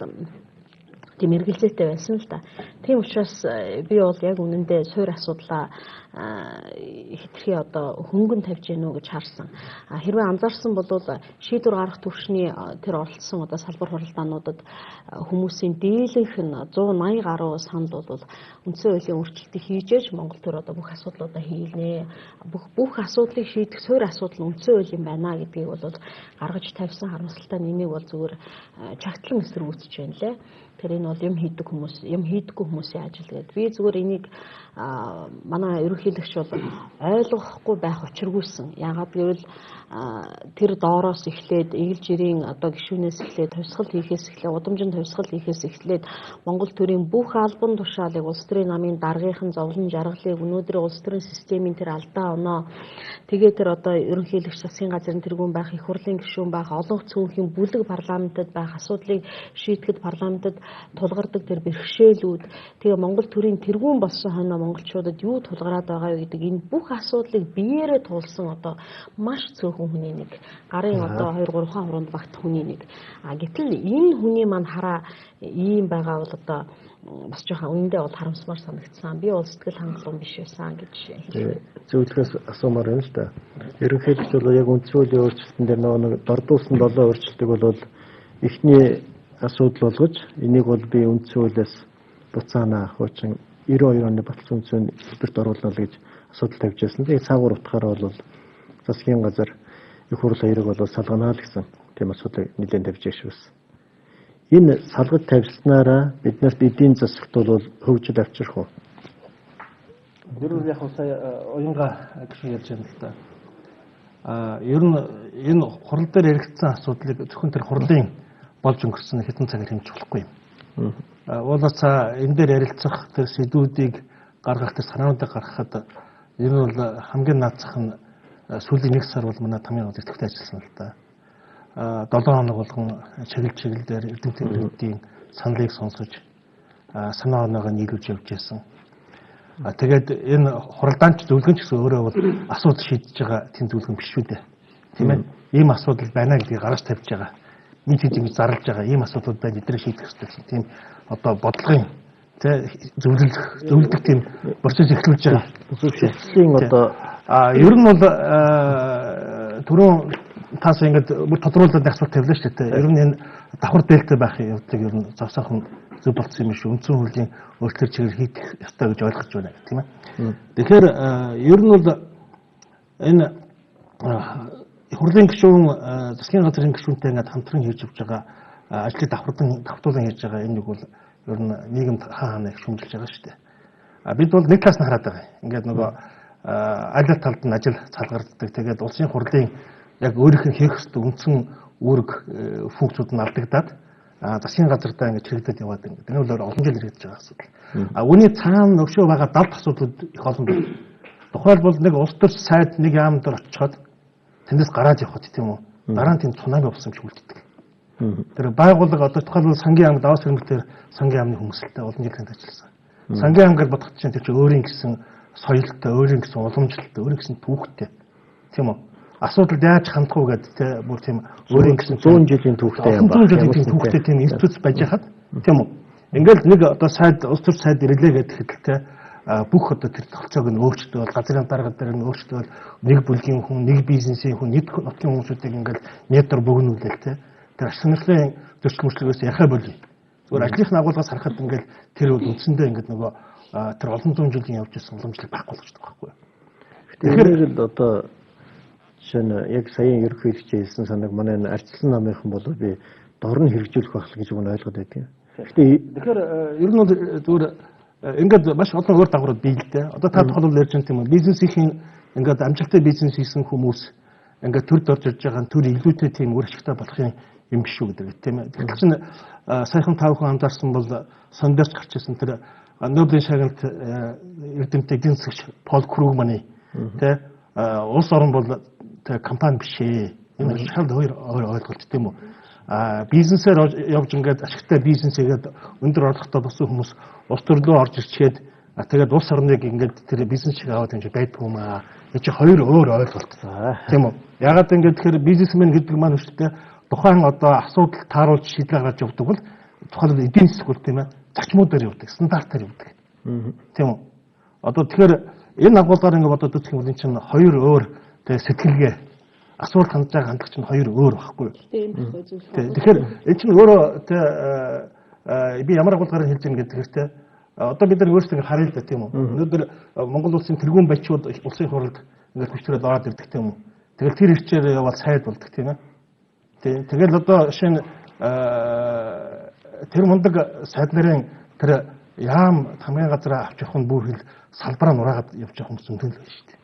тийм эргэлзээтэй байсан л да. Тийм учраас би бол яг үнэндээ суурь асуудлаа хэтэрхий одоо хөнгөн тавьж гэнэ үү гэж харсан. Хэрвээ анзаарсан бол шийдвэр гаргах түвшний тэр оролцсон одоо салбар хуралдаануудад хүмүүсийн дийлэнх нь 180 гаруй санд бол үндсэн хуулийн өөрчлөлтийг хийж Монгол төр одоо бүх асуудлуудаа хийлнэ. Бүх асуудлыг шийдэх суурь асуудал нь үндсэн хуулийн байна гэдгийг бол гаргаж тавьсан харамсалтай нэмийг бол зүгээр чагтлан эсэргүүцэж байна лээ. Тэр энэ бол юм хийдэггүй хүмүүсийн ажил гэдэг. Би зүгээр энийг манай ерөнхийлөгч бол ойлгохгүй байх учиргүйсэн. Яагаад гэвэл тэр доороос эхлээд эгэл жирийн одоо гишүүнээс эхлээд хувьсгал хийхээс эхлээд удамжинд хувьсгал хийхээс эхлээд Монгол төрийн бүх албан тушаалыг улс төрийн намын даргынхан зовлон жаргалыг өнөөдрийн улс төрийн системийн тэр алдаа оноо тэгээ тэр одоо ерөнхийлөгч засгийн газрын тэргүүн байх, их хурлын гишүүн байх, олон цөөнхийн бүлэг парламентод байх асуудлыг шийдэхэд парламентод тулгардаг тэр бэрхшээлүүд тэгээ Монгол төрийн тэргүүн болсон хойно монголчуудад юу тулгараад байгаа вэ гэдэг энэ бүх асуудлыг биеэрээ туулсан одоо маш цөөхөн хүний нэг гарын одоо 2-3 хуруунд багт хүний нэг. Гэтэл энэ хүний маань хараа ийм байгаа бол одоо бас жоохон үндэ бол харамсмаар санагдсан. Би бол сэтгэл хангалуун биш байсан гэж хэлээ. Зөвлөхөөс асуумаар байна л да. Ерөнхийдөө бол яг үндсэн хуулийн өөрчлөлтөн дээр нэг дордуулсан 7 өөрчлөлтийг бол эхний асуудал болгож энийг бол би үндсэн хуулиас буцаана хуучин 92 оны баталсан үндсэн хэлбэрт оруулна гэж асуудал тавьж байсан. Тэгээд цаагаар утгаараа бол засгийн газар их хурл хоёрыг бол салганаа л гэсэн тийм асуудлыг нэлээд тавьж ирсэн. Энэ салгаж тавьснараа биднэрт эдийн засагт бол хөгжил авчрах уу? Тэр нь яг сая уянга гişүн ярьж байна л да. Ер нь энэ хурал дээр яригдсан асуудлыг зөвхөн тэр хурлын болж өнгөрсөн хэдэн цагаар хэмжиж болохгүй юм. Уулаасаа энэ дээр ярилцах тэр сэдвүүдийг гаргах тэр санаануудыг гаргахад ер нь бол хамгийн наацах нь сүүлийн 1 сар бол манай тамийн газар төвтэй ажилласан л да. 7 хоног болгон чиглэлээр эрдэмтдийн саналыг сонсож санаа оноогоо нийлүүлж явж байсан. Тэгээд энэ хуралдаанч зөвлөгөн ч гэсэн өөрөө бол асуудал шийдэж байгаа тийм зөвлөгөн биш шүү дээ. Тийм ээ. Ийм асуудал байна гэдгийг гаргаж тавьж байгаа. Нийт ингэж зарлж байгаа ийм асуудлууд байна эдгээр шийдэх хэрэгтэй гэсэн тийм одоо бодлогын зөвлөдөх тийм процесс эхлүүлж байгаа. Шилжлийн одоо ер нь бол түрүүн тас ингэж бүр тодруулаад асуулт тавилаа шүү дээ. Ер нь энэ давхар дээлтэй байх явдлыг ер нь завсаахан зөв болсон юм шүү. Үндсэн хуулийн өөрчлөлт чигээр хийх ёстой гэж ойлгож байна тийм ээ. Тэгэхээр ер нь бол энэ хурлын гишүүн засгийн газрын гишүүнтэй ингээд хамтран хийж явж байгаа ажлыг давтуулан хийж байгаа энэ нэг бол ер нь нийгэмд хаана их шүмжилж байгаа шүү дээ. Бид бол нэг талаас нь хараад байгаа. Ингээд нөгөө аль талд нь ажил цалгарддаг. Тэгээд улсын хурлын яг өөрийнх нь хийх ёстой үндсэн үүрэг функцүүд нь алдагдаад засгийн газартаа ингэж хэрэгдэд яваад ингээд энэ бол олон жил хэрэгдэж байгаа асуудал. Үүний цаана нөгшөө байгаа далд асуудлууд их олон байна. Тухайлбал нэг улс төр сайд нэг яам дээр очиод тэндээс гараад явхад тийм үү. Дараа нь тийм цунами болсон гэж үлддэг. Тэр байгууллага одоо тухайлбал сангийн аймаг даваас хөрмөлтөөр сангийн аймны хүмүүсэлтэй олон жилийн ажилласан. Сангийн аймгаар бодох чинь тэр чинь өөрийн гэсэн соёлтой, өөрийн гэсэн уламжлалтай, өөрийн гэсэн түүхтэй. Тийм үү? Асуудалд яаж хандах уу гэдэг те бүр тийм өөрийн гэсэн 100 жилийн түүхтэй юм байна. 100 жилийн түүхтэй тийм институт байж хаад тийм үү? Ингээл нэг одоо сайд улс төр сайд ирлээ гэдэг те бүх одоо тэр толцоог нь өөрчлөлт газрын дарга дээр нь өөрчлөлт нэг бүлгийн хүн, нэг бизнесийн хүн, нэг нутгийн хүмүүсүүдийг ингээл метр бөгнүүлээл те тэр ашиглалын зөрчил мөрчлөгөөс яхаа болий. Зүгээр ажлынхаа агуулгаас харахад ингээл тэр бол үндсэндээ ингээд нөгөө тэр олон зуун жилийн явж ирсэн уламжлалыг байхгүй болгож байгаа байхгүй. Тэгэхээр л одоо жишээ нь яг саяын ерөнхийлөгч хэлсэн санааг манай арчилсан намынхан бол би дор нь хэрэгжүүлэх байх гэж мөн ойлгоод байдаг. Тэгэхээр ер нь бол зүгээр ингээд маш олон өөр дагаврууд бий л дээ. Одоо та тухайлбал ярьж байгаа тийм үү? Бизнесийн ингээд амжилттай бизнес хийсэн хүмүүс ингээд төрд орж ирж байгаа төр илүүтэй тийм үр ашигтай болохын юм биш үү гэдэг тийм ээ. Тэгэхээр чинь саяхан та бүхэн анзаарсан бол сондорч гарч ирсэн тэр Нобелийн шагналт эрдэмтэн эдийн засагч Пол Кругманы тий улс орн бол компани биш ээ. Энэ шал хоёр ойлголт тийм үү. Бизнесээр явж ингээд ашигтай бизнес хийгээд өндөр орлоготой болсон хүмүүс улс төрлөө орж ирчээд тэгээд улс орныг ингээд тэр бизнес шиг аваад ингэж байдгүй юм аа. Энэ чинь хоёр өөр ойлголт. Тийм үү. Ягаад ингээд тэгэхээр бизнесмен гэдэг маань үүштэй тухайн одоо асуудал тааруулж шийдлээ гаргаж явдаг бол тухайн эдийн засаг бол тийм ээ зарчмуудаар явдаг, стандартаар явдаг. Тийм үү. Одоо тэгэхээр энэ агуулгаар ингээд бодоод үзэх юм бол энэ чинь хоёр өөр сэтгэлгээ асуулт хандж байгаа хандлага чинь хоёр өөр байхгүй юу? Тэгэхээр энэ чинь өөрөө би ямар агуулгаар хэлж байгаа гэдэг хэрэгтэй. Одоо бид нар өөрсдөө харъя л да тийм үү. Өнөөдөр Монгол улсын тэргүүн баячууд улсын хурлд ингээд хүчрээд ороод ирдэг тийм үү. Тэгэл тэр ирчээр яваад сайд болдог тийм ээ. Тэгэл одоо шинэ тэр мундаг сайд нарын тэр яам хамгийн газар авч явах нь бүр хэл салбараа нураагаад явж байгаа хүмүүс үнэн л байна шүү дээ.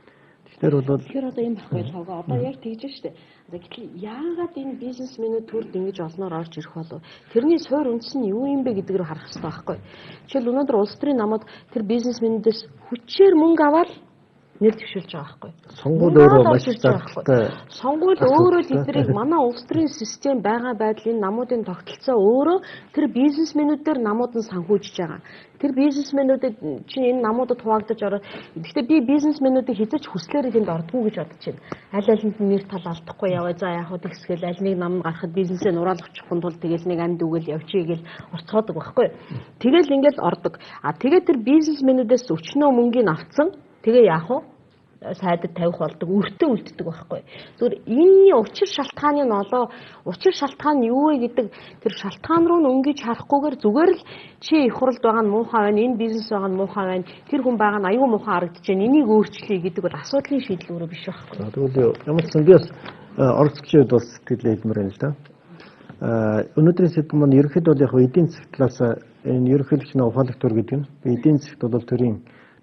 Тэгэхээр одоо юм байхгүй л одоо яг тэгж штэ. Гэтэл яагаад энэ бизнесмэнүүд төрд ингэж олноор орж ирэх болов? Тэрний суур үндэс нь юу юм бэ гэдгийг харах хэрэгтэй байхгүй. Жишээл өнөөдөр улс төрийн намууд тэр бизнесмэнүүдээс хүчээр мөнгө аваад нэр дэвшүүлж байгаа байхгүй. Сонгуул өөрөө маш зарцтай. Сонгуул өөрөө тэднийг манай улс төрийн систем байгаа байдлын намуудын тогтолцоо өөрөө тэр бизнесмэнүүдээр намууд нь санхүүжиж байгаа. Тэр бизнесмэнүүдэд чинь энэ намуудад хуваагдаж ороо. Гэхдээ би бизнесмэнүүдийг хязгаарч хүслээрээ тэнд ордгоо гэж бодож байна. Аль алинд нэр тал алдахгүй яваа. За яг хөө тэгсгээл аль нэг нам гарахад бизнесээ нураалгачихын тулд тэгэл нэг амьд үгэл явчихъя гэл орцгоодог байхгүй. Тэгэл ингээл ордог. Тэгээд тэр бизнесмэнүүдээс өчнөө мөнгөний авцсан. Тэгээ яах вэ? Сайдад тавих болдог, өртөө үлддэг байхгүй. Зүгээр энэний учир шалтгааны нь учир шалтгаан нь юу вэ гэдэг тэр шалтгаан руу өнгөж харахгүйгээр зүгээр л чи их хурлд байгаа нь муухай байна, энэ бизнес байгаа нь муухай байна, тэр хүн байгаа нь аюу муухай харагдаж байна, энийг өөрчлөе гэдэг бол асуудлын шийдэл өөрөө биш байхгүй. Тэгвэл ямар ч би бас оролцогчид бас сэтгэлээ хэлмээр байна л да. Өнөөдрийн сэдв маань ерөнхийдөө бол яг эдийн засаг талаас энэ ерөнхийлөгч нь ухаалаг төр гэдэг нь эдийн засагт бол төрийн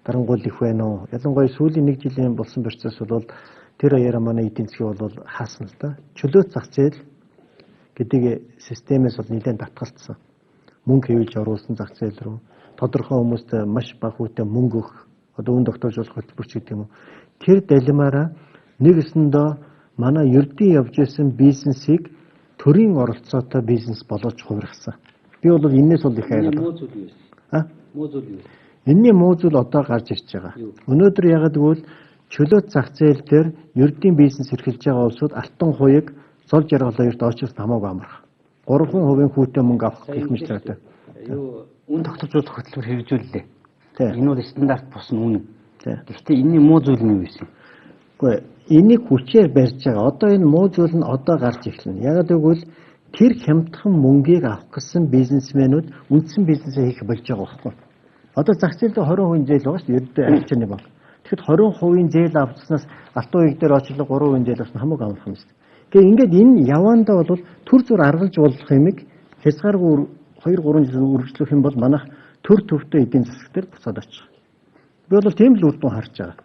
дарангуул их байна уу? Ялангуяа сүүлийн 1 жилийн болсон процесс бол тэр аяараа манай эдийн засгийг бол хаасан л да. Чөлөөт зах зээл гэдэг системээс бол нэлээд татгалцсан. Мөнгө хэвлэж оруулсан зах зээл рүү тодорхой хүмүүст маш бага хүнтэй мөнгө өгөх, одоо үн тогтоож болох хөтөлбөрч гэдэг юм уу. Тэр далимаараа нэгэсэндээ манай ердийн явж исэн бизнесийг төрийн оролцоотой бизнес болгож хувиргасан. Би бол энэс бол их айгаад. Муу зүйл юу? Энэний муу зүйл одоо гарч ирж байгаа. Өнөөдөр ягаад гэвэл чөлөөт зах зээл дээр ердийн бизнес эрхэлж байгаа улсууд алтан хуйг зол жаргалаа ерт очирс хамаагүй амрах. 3% хүүтэй мөнгө авах гэх мэт байдаг. Юу үн тогтоожуулах хөтөлбөр хэрэгжүүллээ. Энэ бол стандарт бус нь үнэн. Гэхдээ энэний муу зүйл нь юу вэ? Гэхдээ энийг хүчээр барьж байгаа. Одоо энэ муу зүйл нь одоо гарч ирсэн. Ягаад гэвэл тэр хямдхан мөнгийг авах гэсэн бизнесмэнүүд үндсэн бизнесээ хийх болж байгаа байхгүй. Одоо зах зээлд 20% зээл байгаа шүү дээ. Ердөө арчны банк. Тэгэхэд 20% зээл авснаас алтан уяг дээр очлог 3% зээл авсан хамаагүй амарх юм шүү дээ. Тэгэхээр ингээд энэ явандаа бол төр зүр аргалж болох юмыг хязгааргүй 2-3 жил үргэлжлүүлэх юм бол манайх төр төвтэй эдийн засаг дээр буцаад очих. Би бол тийм л үр дүн харж байгаа.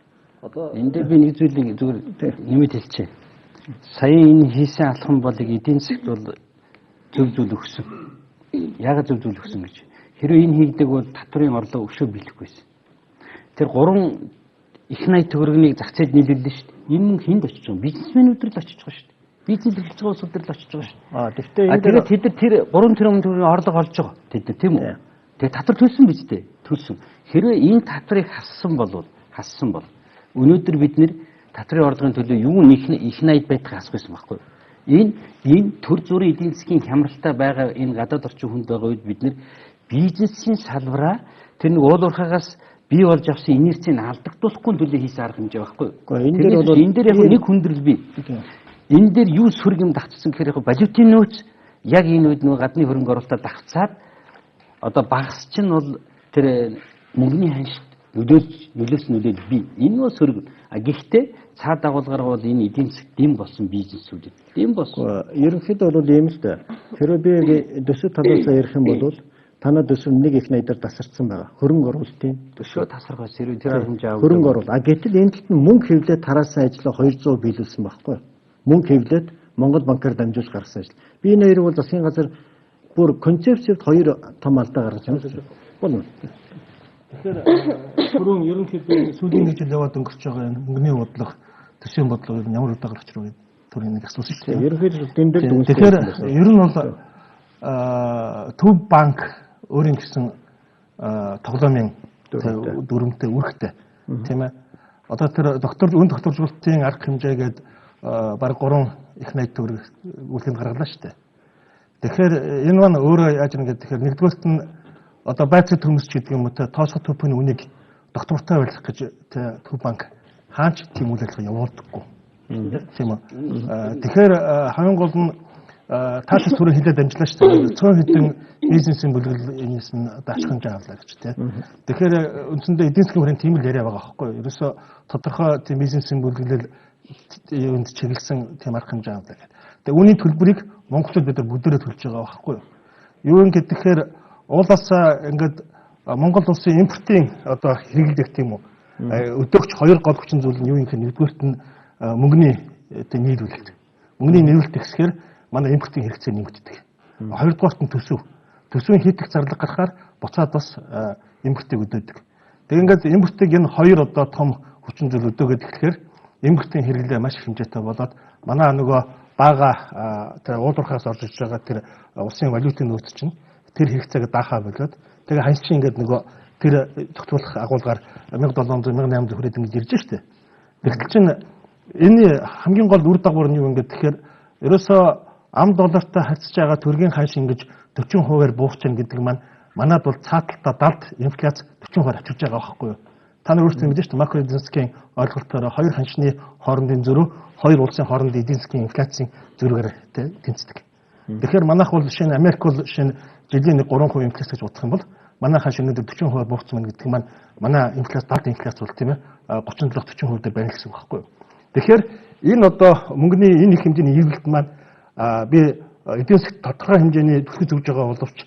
Одоо энэ дээр би нэг зүйлийг зүгээр нэмэт хэлчихье. Сая энэ хийсэн алхам болыг эдийн засагт бол зөв зүйл өгсөн. Яагаад зөв зүйл өгсөн гэж? Хэрвээ энэ хийгдэг бол татврын орлого өшөө биелэхгүйсэн. Тэр 3 их 80 төгрөгийг зах зээлд нийлүүллээ шүү дээ. Энэ мөнгө хүнд очиж байгаа? Бизнесмэнүүд л очиж байгаа шүү дээ. Бизнес эрхэлж байгаа улсууд л очиж байгаа шүү дээ. Тэгвэл тэгээд тэд нар тэр 3 тэрбум төгрөгийн орлого олж байгаа. Тэд нар тийм үү? Тэгээд татвар төлсөн биз дээ. Төлсөн. Хэрвээ энэ татврыг хассан бол өнөөдөр бид нэр татврын орлогын төлөө юу их 80 байдгийг асуусан байхгүй юу? Энэ төр зүрийн эдийн засгийн хямралтай байгаа энэ гадаад орчин хүнд байгаа үед бид нэр бизнесийн салбараа тэр нэг уул уурхаагаас бий болж авсан инерцийг алдагдуулахгүй төлөө хийсэн арга хэмжээ байхгүй юу? Энэ дээр яг нэг хүндрэл бий. Энэ дээр юу сүрг юм давтсан гэхээр яг валютын нөөц яг энэ үед нэг гадны хөрөнгө оруулалтаар давцаад одоо багас чинь бол тэр мөнгөний ханшид нөлөөс бий. Энэ бол сүрг. Гэхдээ цаад дагуулгаар бол энэ эдийн засаг дэм болсон бизнесүүд. Дэм болсон. Ерөнхийдөө бол ийм л дээ. Тэр би дөсөв талаас ярих юм бол танаа дөсөв 1 их 80-аар тасарсан байгаа. Хөрөнгө оруулалтын дөсөө тасархаас тэр хэмжээ авах. Хөрөнгө оруулалт. Гэтэл энэ талд нь мөнгө хэвлээ тараасан ажлаа 200 биелүүлсэн байхгүй. мөнгө хэвлээд Монгол банкар дамжуулж гаргасан ажил. Би энэ хоёрыг бол засгийн газар бүр концепцэд хоёр том алдаа гаргаж байна шүү дээ. Тэгэхээр түрүүн ерөнхийдөө сүүлийн нэг жил яваад өнгөрч байгаа энэ мөнгөний бодлого, төсвийн бодлого ямар удаа гарч ирв гэдэг түрүүн нэг асуусан шүү дээ. Ерөнхийдөө тэмдэг дүнс. Тэгэхээр ер нь бол Төв банк өөрийн гэсэн тоглоомын дүрмтэй үүрэгтэй тийм ээ. Одоо тэр үн докторжуулалтын арга хэмжээгээд баг 3 их найт төгрөг үлгэнд гаргалаа шүү дээ. Тэгэхээр энэ маань өөрөө яаж нэг тэгэхээр нэгдүгээрт нь одоо байцаа төмөсч гэдэг юм уу те тоосго төпөний үнийг доктортой байлгах гэж Төв банк хаач тийм үйл ажиллагаа явуулдаггүй. Тийм үү. Тэгэхээр хамгийн гол нь таашаа түрүү хилээд амжлаа шүү дээ. Цөөн хэдэн бизнесийн бүлгэл энэс нь одоо ачхан жаавлаа гэж тийм. Тэгэхээр үндсэндээ эдийн засгийн хүрээнд тийм л яриа байгаа байхгүй юу. Ерөөсө тодорхой тийм бизнесийн бүлгэлэл юунд чиглэсэн тийм арга хэмжээ авлаа гэдэг. Тэгээ үүний төлбөрийг монголчууд бид нар бүгдээрээ төлж байгаа байхгүй юу. Юу юм гэхээр уулаасаа ингээд Монгол улсын импортын одоо хэрэглэдэг тийм үү. Өдөөгч хоёр гол хүчин зүйл нь юу юм гэхээр нэгдүгээрт нь мөнгөний нийлүүлэлт. Мөнгөний нийлүүлэлт гэсгээр манай импортын хэрэгцээ нэмэгддэг. Хоёрдугаарт нь төсөв. Төсвийн хийх зарлага гарахаар буцаад бас импортыг өдөөдөг. Тэгээ ингээд импортыг энэ хоёр одоо том хүчин зүйл өдөөгд эхлэхээр импортын хэрэглээ маш их хэмжээтэй болоод манай нөгөө бага тэр уулуурхаас орж иж байгаа тэр улсын валютын нөөц чинь тэр хэрэгцээг даахаа болоод тэгээ хань чинь ингээд нөгөө тэр тогтмолох агуулгаар 1700 1800 хүрээд ингэж ирж штэ. Тэгтэл чинь энэ хамгийн гол үр дагавар нь юу ингээд тэгэхээр ерөөсөө ам доллартай харьцаж байгаа төгрөгийн ханш ингэж 40%-аар буух чинь гэдэг маань манад бол цааталтаа далд инфляц 40%-аар очиж байгаа байхгүй юу? Та нар өөрсдөө мэдээж шүү дээ макро эдийн засгийн ойлголтоор хоёр ханшны хоорондын зөрүү, хоёр улсын хоорондын эдийн засгийн инфляцийн зөрүүгээр тэнцдэг. Тэгэхээр манайх бол жишээ нь Америк бол жишээ нь жилийн 3% инфляц гэж бодох юм бол манайх ханш өнөөдөр 40% буухсан байна гэдэг маань манай инфляц далд инфляц бол тийм ээ 37-40% дээр байна гэсэн үг байхгүй юу? Тэгэхээр энэ одоо мөнгөний энэ их хэмжээний эргэлт маань би эдийн засгт тодорхой хэмжээний түлхэж өгж байгаа боловч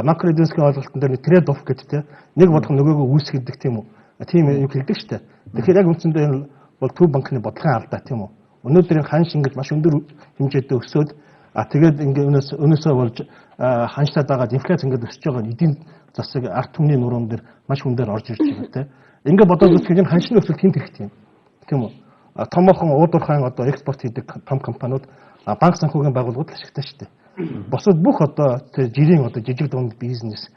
макро эдийн засгийн ойлголтын дээр трейд офф гэдэг нэг бодох нөгөөгөө үүсгэдэг тийм үү? Тийм юм хэлдэг шүү дээ. Тэгэхээр яг үндсэндээ энэ бол Төв банкны бодлогын алдаа тийм үү? Өнөөдөр ханш ингэж маш өндөр хэмжээтэй өсөөд тэгээд ингээ өнөөсөө болж ханшлаад байгаад инфляц ингээд өсөж байгаа эдийн засаг арт түмний нуруунд дэр маш хүндээр орж ирж байгаа тийм. Ингээ бодоод үзэхэд энэ ханшны өсөлт хэмт хэрэгтэй юм. Тийм үү? Томоохон уудуурхайн одоо экспорт хийдэг том компаниуд банк санхүүгийн байгууллагууд ашигтай шүү дээ. Босод бүх одоо жирийн одоо жижиг дунд бизнес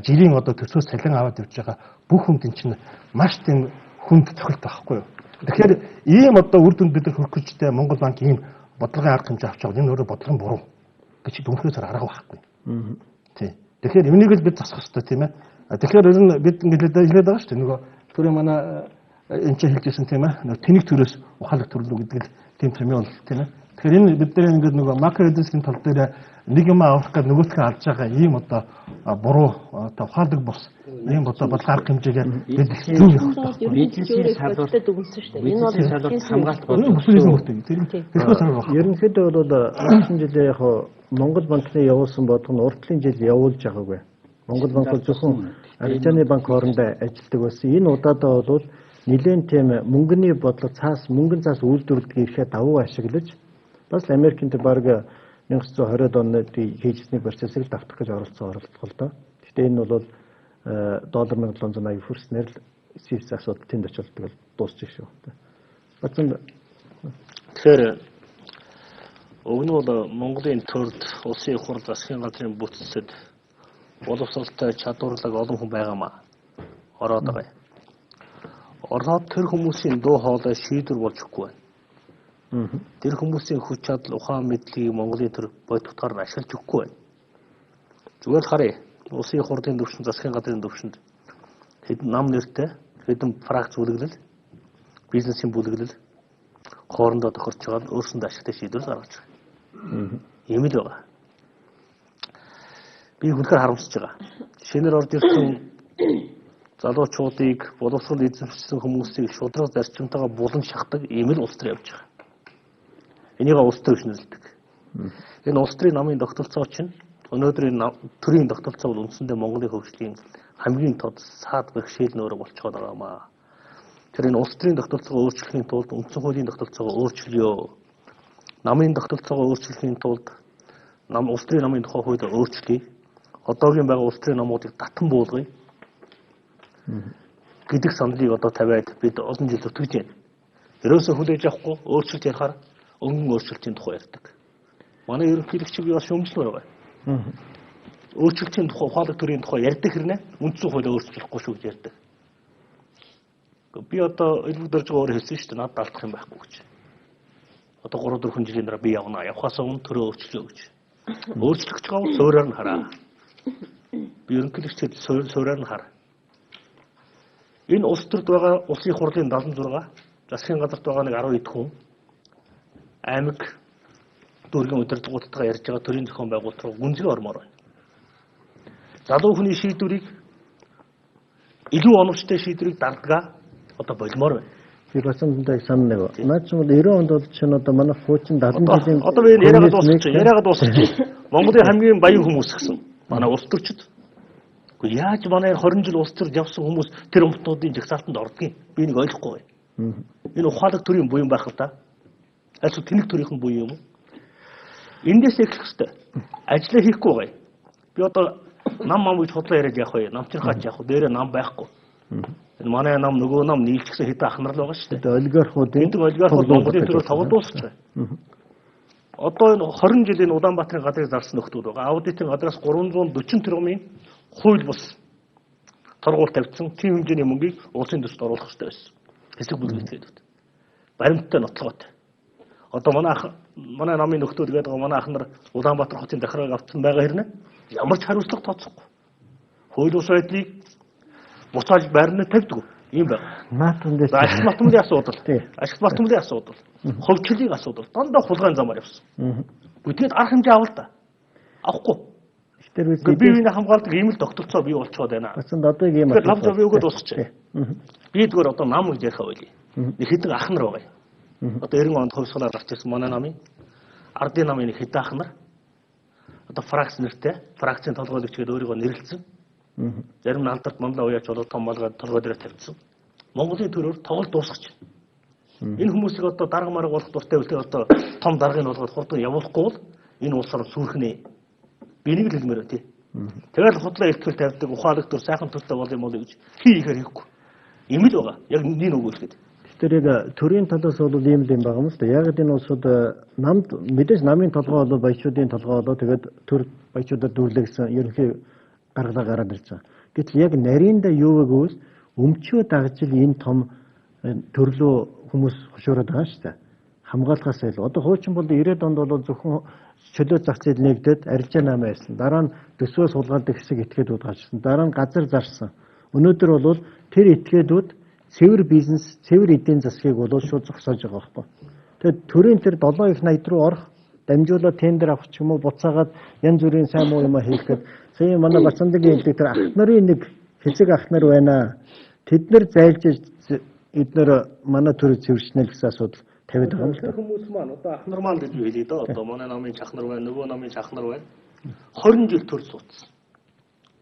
жирийн одоо төсвөөс цалин аваад явж байгаа бүх хүнд энэ чинь маш тийм хүнд цохилт байхгүй юу. Тэгэхээр ийм одоо үр дүнд бид нар хүрэх гэжтэй Монгол банк ийм бодлогын арга хэмжээ авч байгаа. Энэ өөрөө бодлогын буруу гэж дүнхээс арга байхгүй. Тий. Тэгэхээр энийг л бид засах хэрэгтэй тийм ээ. Тэгэхээр ер нь бид ингээд хэлээд байгаа шүү дээ. Нөгөө түрүү манай энэ ч хэлжсэн тийм ээ. Тэнэг төрөөс ухаалаг төрлөө гэдэг л тийм томьёол тийм ээ. Тэгэхээр энэ бид нар ингээд нөгөө макро эдийн засгийн тал дээр нэг юм авах гэдэг нөгөөтгөө алж байгаа ийм одоо буруу одоо ухаалаг бос ийм одоо бодлого арга хэмжээгээр бид зүү явах хэрэгтэй. Бизнесийн салбарт дүгнсэн шүү дээ. Энэ бол салбарт хамгаалт бодлого. Ерөнхийдөө бол өнгөрсөн жилээ яг Монгол банкны явуулсан бодлого нь уртлын жил явуулж байгаагүй. Монгол банк бол зөвхөн Аржааны банк хоорондоо ажилладаг байсан. Энэ удаадаа бол нэлээд тийм мөнгөний бодлого цаас мөнгөн цаас үйлдвэрлэдэг ирэхэд давуу ашиглаж бас Америкийн баг 1920-ад оны хийжсэний процессыг давтах гэж оролцсон л доо. Гэхдээ энэ бол доллар 1780 хүрснээр л SWIFT асуудал тэнд очилдог бол дуусчих шүү. Бацхан тэгэхээр өгнө бол Монголын төрд улсын их хурл засгийн газрын бүтцэд боловсралтай чадварлаг олон хүн байгаамаа ороод байгаа. Ороод тэр хүмүүсийн дуу хоолой шийдвэр болж өгөхгүй байна. Тэр хүмүүсийн хүч чадал ухаан мэдлэгийг Монголын төр бодитгаар нь ашиглаж өгөхгүй байна. Зүгээр харъя. Улсын их хурлын төвшин, засгийн газрын төвшөнд хэдэн нам нэртэй, хэдэн фракц бүлэглэл, бизнесийн бүлэглэл хоорондоо тохирч байгаа нь өөрсөндөө ашигтай шийдвэр гаргаж байгаа. Ийм л байгаа. Би хүнхээр харамсаж байгаа. Шинээр орж ирсэн залуучуудыг боловсрол эзэмшсэн хүмүүсийг шудраг зарчимтайгаа булан шахдаг ийм л улс төр явж байгаа. Энийг улс төр гэж нэрлэдэг. Энэ улс төрийн намын тогтолцоо чинь өнөөдрийн төрийн тогтолцоо бол үндсэндээ Монголын хөгжлийн хамгийн тод саад бэрхшээл нөөрэ болчиход байгаа маа. Тэр энэ улс төрийн тогтолцоогоо өөрчлөхийн тулд үндсэн хуулийн тогтолцоогоо өөрчилё. намын тогтолцоогоо өөрчлөхийн тулд улс төрийн намын тухай хуулийг өөрчлөе. Одоогийн байгаа улс төрийн намуудыг татан буулгая гэдэг саналыг одоо тавиад бид олон жил зүтгэж байна. Ерөөсөө хүлээж авахгүй өөрчлөлт ярихаар өнгөн өөрчлөлтийн тухай ярьдаг. Манай ерөнхийлөгч бие бас шүүмжлэн байгаа. Өөрчлөлтийн тухай, ухаалаг төрийн тухай ярьдаг хэрнээ үндсэн хуулийг өөрчлөхгүй шүү гэж ярьдаг. Би одоо элбэг дөрж байгаа өөрөө хэлсэн шүү дээ. Надад алдах юм байхгүй гэж. Одоо 3-4 жилийн дараа би явна. Явхаас өмнө төрөө өөрчлөө гэж. Өөрчлөх гэж байгаа суураар нь хараа. Би ерөнхийлөгчд суураар нь хараа. Энэ улс төрд байгаа улсын хурлын 76, засгийн газарт байгаа нэг 12 хүн аймаг дүүргийн удирдлагуудтайгаа ярьж байгаа төрийн зохион байгуулалт руу гүнзгий ормоор байна. Залуу хүний шийдвэрийг илүү оновчтой шийдвэрийг дардгаа одоо болмоор байна. Би бацамтай санаа нэг. Наад чинь 90 онд бол чинь одоо манай хуучин 70 жилийн одоо би яриагаа дуусчих. Монголын хамгийн баян хүмүүс гэсэн. Манай улс төрчид. Гэхдээ яаж манай 20 жил улс төрд явсан хүмүүс тэр өмтнүүдийн жагсаалтанд ордгийг би нэг ойлгохгүй байна. Энэ ухаалаг төрийн буян байх л да. Аль тэнэг төрийнхэн буян юм уу? Эндээс эхлэх хэрэгтэй. Ажлаа хийхгүй байгаа. Би одоо нам гэж худлаа яриад явах вэ? Намчирхаач явах. Дээрээ нам байхгүй. Манай нам нөгөө нам нийлчихсэн хэдэн ахнар л байгаа шүү дээ. Олигархуудын Монголын төрөөр тоглож дуусчихсан. Одоо энэ 20 жилийн Улаанбаатарын гадрыг зарсан нөхдүүд байгаа. Аудитын гадраас 340 тэрбумын хууль бус торгуул тавьсан тийм хэмжээний мөнгийг улсын төсөлд оруулах хэрэгтэй байсан. Хэсэг бүлэгдэхэд. Баримттай нотлоготой. Одоо манай намын нөхдүүд гэдэг манай ахнар Улаанбаатар хотын захиргааг авсан байгаа хэрнээ ямар ч хариуцлага тооцохгүй. Хууль бус байдлыг буцааж байрны тавьдаг юм байна. Наатан дээр ашигт батмлын асуудал. Ашигт батмлын асуудал. Ховчлын асуудал. Дандаа хулгайн замаар явсан. Бүгд арга хэмжээ авал та. Авахгүй. Бивийн хамгаалдаг ийм л тогтолцоо бий болчиход байна. Бацанд одоо ийм байна. Лав зав өгөөд дуусчихъя. Би зүгээр одоо нам гэж ярих байлээ. Нэг хэдэн ахнар байгаа. Одоо 90 онд хувьсгалаар гарч ирсэн манай намын ардын намын нэг хэдэн ахнар одоо фракц нэртэй фракцийн толгойлогч гэдэг өөрийгөө нэрлэлсэн. Зарим нь алдарт мандаа уяач болоод том болгоод толгой дээр тавьчихсан. Монголын төрөөр тоглолт дуусгач. Энэ хүмүүсийг одоо дарга марга болох дуртай үлдээ одоо том даргыг болгоод хурдан явуулахгүй бол энэ улсаар сүрхнэ. Би нэг л хэлмээр тий. Тэгэл худлаа ихтгэл тавьдаг ухаалаг төр сайхан төртэй бол юм уу гэж хийхээр хийхгүй. Ийм л байгаа. Яг нэг үг хэлгээд. Тэгэхээр төрийн талаас бол ийм л юм байгаа юм шүү дээ. Яг энэ улсууд намд мэдээж намын толгой болоо баячуудын толгой болоо тэгээд төр баячуудаар дүрлэгсэн ерөнхий гаргалаа гараад ирж байгаа. Гэтэл яг нарийнда юу гэвэл өмчөө дагжил энэ том төрлөө хүмүүс хошуураад байгаа шүү дээ. Хамгаалахаас илүү. Одоо хуучин бол 90-ад онд бол зөвхөн чөлөө зах зээл нэгдээд арилжаа намаа ярьсан. Дараа нь төсвөө суулгадаг хэсэг этгээдүүд гарчсан. Дараа нь газар зарсан. Өнөөдөр бол тэр этгээдүүд цэвэр бизнес, цэвэр эдийн засгийг бол шууд зогсоож байгаа байхгүй. Тэгээд төрийн тэр 7 их 80 руу орох, дамжуулаад тендер авах ч юм уу буцаагаад янз бүрийн сайн муу юм хийхэд сая манай Бацандагийн хэлдэг тэр ах нарын нэг хэсэг ах нар байна. Тэд нар зайлж эднэр манай төрийг цэвэрчнэ гэсэн асуудал тавиад байгаа юм л да. Хүмүүс маань одоо ах нар маань гэж хэлээ дөө. Одоо манай намын чахнар байна, нөгөө намын чахнар байна. 20 жил төр суудсан.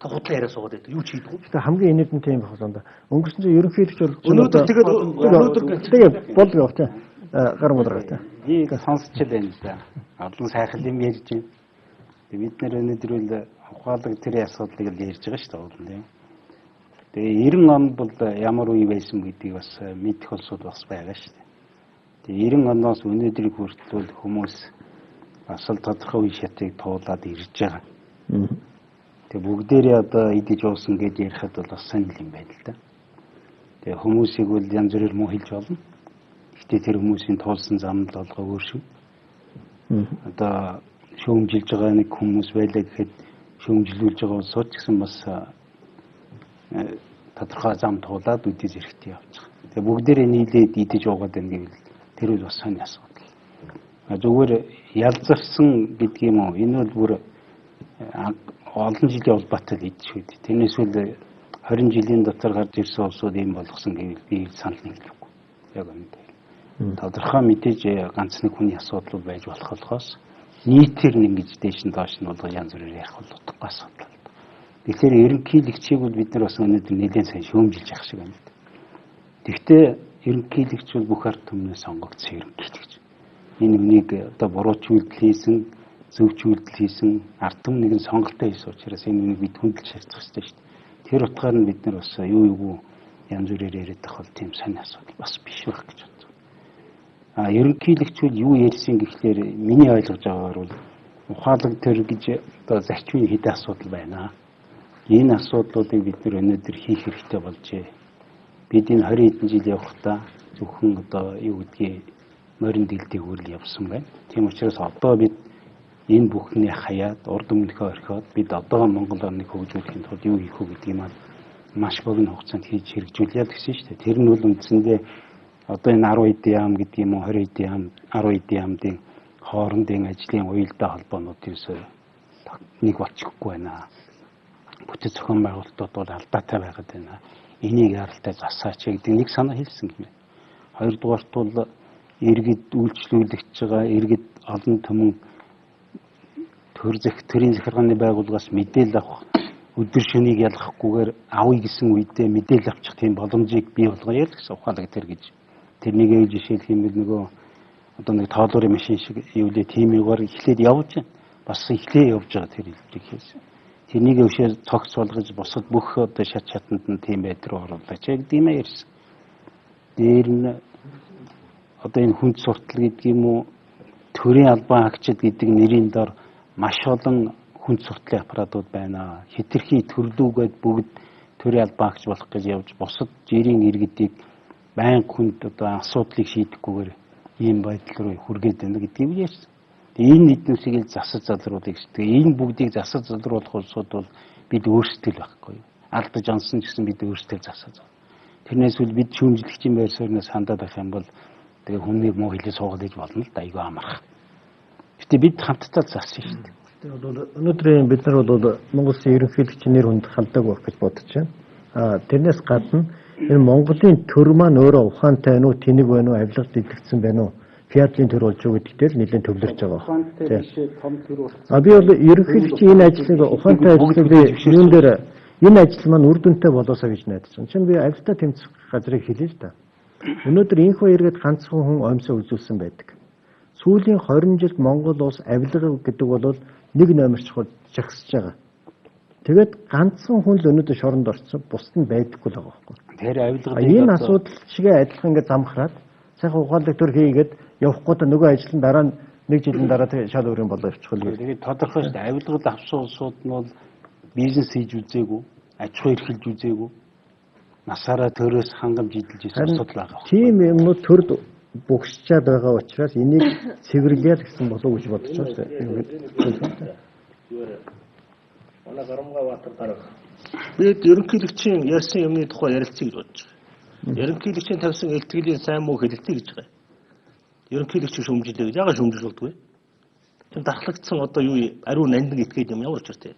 Та худлаа яриа суугаад байдаг. Юу ч хийдэггүй. Тэгээ хамгийн инээдэнтэй юм байна да. Өнгөрсөн жил ерөнхийлөгч өнөөдөр тэгээд болдог явах тийм. Гар мудраг тийм. Би сонсч байна л да. Олон сайхан юм ярьж байна. Бид нэр өнөөдөр л ухаалаг тэрийн асуудлыг л ярьж байгаа шүү дээ. Тэгээ 90 онд бол ямар үе байсан гэдгийг бас мэдэх улсууд бас байгаа шүү дээ. Тэгээ 90 оноос өнөөдрийг хүртэл хүмүүс бас л тодорхой үе шатыг туулаад ирж байгаа. Тэгээ бүгдээрээ одоо идэж уусан гэж ярихад бол бас сонир юм байна л да. Тэгээ хүмүүсийг бол янз бүрээр муу хэлж болно. Гэхдээ тэр хүмүүсийн туулсан зам л олгоо өөр шүү. Одоо шүүмжилж байгаа нэг хүмүүс байлаа гэхэд шүүмжлүүлж байгаа улсууд ч гэсэн бас тодорхой зам туулаад үдээс эрэхтэй явж байгаа. Тэгээ бүгдээрээ нийлээд идэж уугаад байна гэвэл тэр үл бас сонир асуудал. Зүгээр ялзарсан гэдэг юм уу? Энэ бол бүр олон жилийн улбаатай л идэж шүү дээ. Тэрнээс үл 20 жилийн дотор гарч ирсэн улсууд ийм болгосон гэвэл би санал нийлэхгүй. Яг үнэндээ. Тодорхой мэдээж ганц нэг хүний асуудал байж болохоос нийтээр нь ингэж дээш нь доош нь бол янз бүрээр ярих бол утгагүй асуудал. Тэгэхээр ерөнхийлөгчийг бол бид нар бас өнөөдөр нэлээд сайн шөөмжилж явах шиг байна. Тэгвэл ерөнхийлөгч бол бүх ард түмнээ сонгогдсон ерөнхийлөгч. энэ үнийг одоо бурууч үйлдэл хийсэн, зөвч үйлдэл хийсэн, ард түмнийг нь сонголтоо хийсэн учраас энэ үнийг бид хүндэлж харьцах хэрэгтэй шүү дээ. Тэр утгаар нь бид нар бас юу янз бүрээр яриад байх бол тийм сайн асуудал бас биш байх гэж бодсон. Ерөнхийлөгчүүд юу ярьсан гэхлээр миний ойлгож байгаагаар бол ухаалаг төр гэж одоо зарчмын хэдэн асуудал байна. Энэ асуудлуудыг бид нар өнөөдөр хийх хэрэгтэй болжээ. Бид энэ 20 хэдэн жил явахдаа зөвхөн одоо юу гэдгийг морин дэлдийг хүрэл явсан байна. Тийм учраас одоо бид энэ бүхний хаяад урд өмнөхөө орхиод бид одоо Монгол орныг хөгжүүлэхийн тулд юу хийх вэ гэдгийг маш богино хугацаанд хийж хэрэгжүүлъя гэсэн шүү дээ. Тэр нь бол үндсэндээ одоо энэ 10 эдийн яам гэдэг юм уу 20 эдийн яам 10 эдийн яамдын хоорондын ажлын уялдаа холбоонуудээс нэг болчихгүй байна. Бүтэц зохион байгуулалтууд бол алдаатай байгаад байна. Энийг яралтай засаач гэдэг нэг санаа хэлсэн юм. Хоёрдугаарт бол иргэд үйлчлүүлэгч байгаа иргэд олон түмэн төрийн захиргааны байгууллагаас мэдээлэл авах өдөр шөнийг ялгахгүйгээр авъя гэсэн үедээ мэдээлэл авчих тийм боломжийг бий болгоё л гэсэн ухаалаг тэр гэж. Тэрнийг жишээлх юм бол нөгөө одоо нэг тоолуурын машин шиг юулээ тиймийгээр эхлээд явж байна. Бас эхлээ явж байгаа тэр хэлбэрийг хийсэн. Тэрнийг өвшөө цогц болгож бусад бүх одоо шат шатанд нь тийм байдруу оруулаач гэдэг юм ярьсан. Дээр нь одоо энэ хүнд суртал гэдэг юм уу төрийн албан хаагчид гэдэг нэрийн дор маш олон хүнд суртлын аппаратууд байна. Хитрхи төрлүүгээд бүгд төрийн албан хаагч болох гэж явж бусад жирийн иргэдийг байн хүнд одоо асуудлыг шийдэхгүйгээр ийм байдал руу хүргээд байна гэдгийг ярьсан. Энэ эднүсийг засаж залруулах гэдэг. Энэ бүгдийг засаж залруулах улсууд бол бид өөрсдөө байхгүй юу? Алдаж онсон гэсэн бид өөрсдөө засаж. Тэрнээс үл бид шүүмжлэгчийн байр суурьнаас хандаад байх юм бол тэгээ хүний муу хэлээ суугаад иж болно л да айгүй амарх. Гэтэ бид хамтдаа заасан шүү дээ. Өнөөдөр бид нар бол Монгол Улсын ерөнхийлөгчийн нэр хүнд халдаг байх гэж бодож байна. Тэрнээс гадна энэ Монголын төр маань өөрөө ухаантай байна уу, тэнэг байна уу, авилга дэлгэрсэн байна уу? Фиатлын төр болж юу гэдэгтэй л нэлээд төвлөрч байгаа. Би бол ерөнхийлөгчийн энэ ажлыг ухаантай ажиллах юун дээр энэ ажил маань үр дүнтэй болоосаа гэж найдаж байна. Чин би авилтаа тэмцэх газрыг хэлээ л да. Өнөөдөр инхүү эргээд ганцхан хүн оймсоо үзүүлсэн байдаг. Сүүлийн 20 жилд Монгол улс авилга гэдэг бол нэг номерч жагсаж байгаа. Тэгээд ганцхан хүн л өнөөдөр шоронд орсон, бусд нь байдаггүй л байгаа байхгүй. Тэр авилга энэ асуудал чигээ адилхан ингээд замхраад сайхан ухаалаг төр хийгээд явахгүй та нөгөө ажил нь дараа нь нэг жилийн дараа шал өөрийн болоо явчихвал. Тэгээд тодорхой шүү дээ. Авилгад авсан улсууд нь бол бизнес хийж үзээгүй, аж ахуй эрхэлж үзээгүй. Насаараа төрөөс хангамж идэлж ирсэн асуудал байгаа. Тийм юмнууд төрд бүгсчаад байгаа учраас энийг цэвэрлэе гэсэн болов гэж бодож байна. Манай Гарамга Баатар дарга. Бид ерөнхийлөгчийн ярьсан юмны тухай ярилцъя гэж бодож байгаа. Ерөнхийлөгчийн тавьсан илтгэлийн сайн муу хэлэлцээ гэж байгаа. Ерөнхийлөгч шүүмжлээ гэж яагаад шүүмжил болдгоо? Тэр дархлагдсан одоо юу ариун нандин итгээд юм ямар учиртай.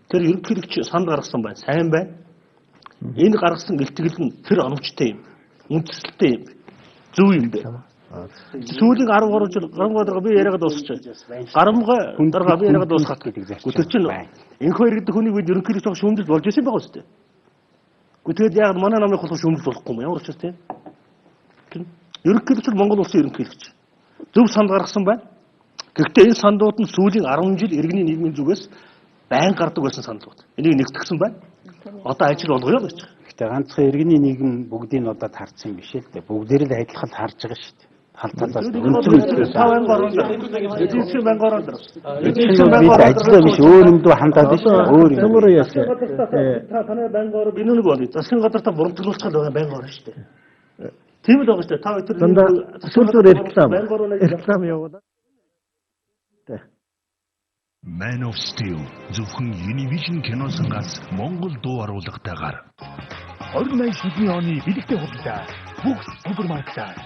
Тэр ерөнхийлөгч санд гаргасан байна, сайн байна. Энэ гаргасан илтгэл нь тэр оновчтой юм. Үндэслэлтэй юм. Зөв юм бэ. Сүүлийн 13 жил Гарамга дарга би яриагаад дуусчих. Гарамга дарга би яриагаад дуусгах гэдэг зарчим. Өтөр чинь энэхүү иргэд хүнийг бид ерөнхийлөгч шүүмжил болж исэн байгаа үстэй. Гэхдээ яг манай намын хулгай шүүмжил болохгүй юм. Ямар учиртай. Ерөнхийлөгч Монгол улсын ерөнхийлөгч. Зөв санд гаргасан байна. Гэхдээ энэ сандууд нь сүүлийн 10 жил иргэний нийгмийн зүгээс байн гардаг байсан сандууд. Энийг нэгтгэсэн байна. Одоо ажил болгоё л гэж. Гэхдээ ганцхан иргэний нийгэм бүгдийг одоо харсан юм биш л дээ. Бүгдээр л адилхан харж байгаа шүү дээ. Халталаас ажлаа биш өөр юмдөө хандаад биш өөр юм. Төмөр яасан. Танай байнгоор би нэг бол засгийн газар та бурамтгалуулчихад байгаа байнгоор шүү дээ. Тийм л байгаа шүү дээ. Та өдөр сүүлдээ реклам явуулаад. Man of Steel зөвхөн Univision киносонгаас Монгол дуу оруулагатайгаар 28 шидний оны бэлэгтэй худалдаа бүх супермаркетаар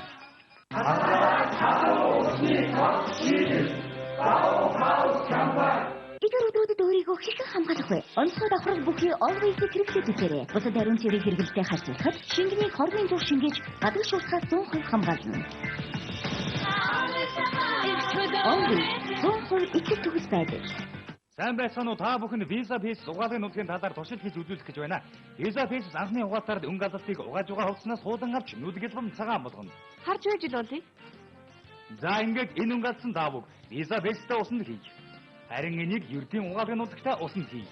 Игэрүүдүүд өөрийгөө хэрхэн хамгаалах вэ? Онцгой давхрал бүхий always хэрэглэж үзээрэй. Бусад ариун цэрэг хэрэглэлтэй харьцуулахад шингэний хорны зүг шингээж гадаг шуурхаас 100% хамгаална. Always 100% итгэх төгс байдаг. Сайн байцгаана уу та бүхэн Visa Pass угаалгын нутгийн талаар туршилт хийж үзүүлэх гэж байна. Visa Pass анхны угаалтаар өнгө алалтыг угааж байгаа хувцснаас суулан авч нүдгэлбэм цагаан болгоно. Харж байж л болъё. За ингээд энэ унгaalсан даавууг виза фесттэй усанд хий. Харин энийг ердийн угаалгын нутагтаа усанд хий.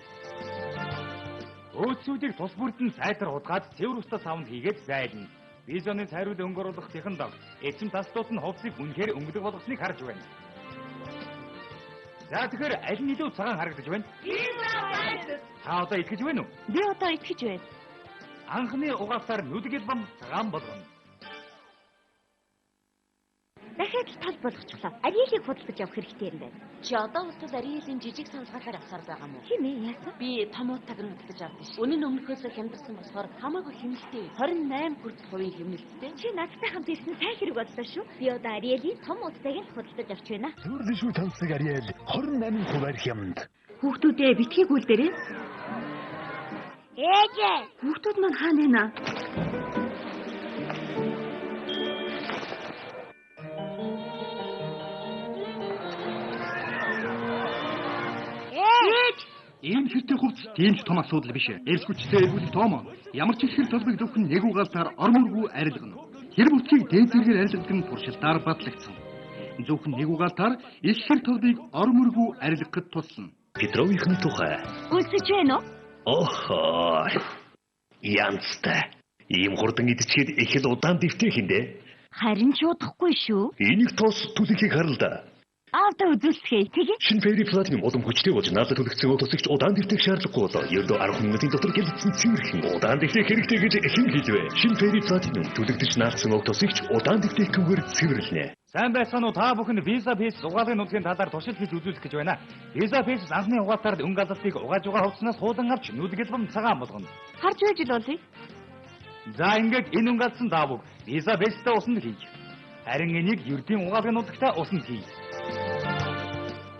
Өөцүүдийг тус бүрдэн сайтар худгаад цэвэр устас савнд хийгээд зайлна. Визаны цайрууд өнгөрүүлэх техник эцэм тастууд нь хувцсыг үнэхээр өнгөлөг болгосныг харж байна. За тэгэхээр аль нь илүү цагаан харагдаж байна? Та одоо итгэж байна уу? Би одоо итгэж байна. Анхны угаасаар нүдгэл бам цагаан болгоно. Дахиад л тал болгочихлоо. Ариэлийг худалдаж авах хэрэгтэй юм байна. Чи одоо улсад Ариэлийн жижиг савлгаалаар авсаар байгаа мó? Тийм ээ, яасан? Би томоо тагран худалдаж авдаг ш. Үнэн өмнөхөөсөө хямдарсан болохоор хамаагүй хэмнэлттэй. 28% хэмнэлттэй. Чи надтай хамт ирсэн сайн хэрэг боллоо шүү. Би одоо Ариэлийн том удтайг нь худалдаж авч байна. Зөвлөж шүү тансаг Ариэл 28% хямд. Хүүхдүүдээ битгий гүйлдэрээ. Ээжээ, хүүхдүүд маань хаана байна? Ийм хэртэй хувцс тийм ч том асуудал биш. Элсгүчтэй эргүүл том. Ямар ч ихэр толбыг зөвхөн нэг угаалтаар орморгүй арилгана. Тэр бүтцийг дээд зэргээр арилгадаг нь туршилтаар батлагдсан. Зөвхөн нэг угаалтаар ихэр толбыг орморгүй арилгахад тусна. Петровийн тухай. Үлсэж байна уу? Охоо. Янцтай. Ийм хурдан идчихэд их л удаан дэвтэх юм. Харин ч удахгүй шүү. Энийг тос түлхийг харал да. Аавда үзүүлсхий. Тэгээ. Шинэ фэри платинум удам хүчтэй болж наадад төлөгцсөн утасч удаан дэвтэх шаардлагагүй болоо. Ердөө 10 минутын дотор гэлцсэн цэвэрхэн удаан дэвтэх хэрэгтэй гэж хэн хэлвэ? Шинэ фэри платинум төлөгдөж наадсан утасч удаан дэвтэхгүйгээр цэвэрлэнэ. Сайн байцгаана уу? Та бүхэн Visa Pass угаалгын нутгийн талаар туршилт хийж үзүүлэх гэж байна. Visa Pass анхны угаалтаар өнгө алалтыг угааж байгаа хувцснаас хуудан авч нүдгэл бам цагаан болгоно. Харж байж л болъё. За ингээд энэ өнгө алсан даавууг Visa Pass-тай усанд хий. Харин энийг ердийн угаалгын нутагтаа усанд хий.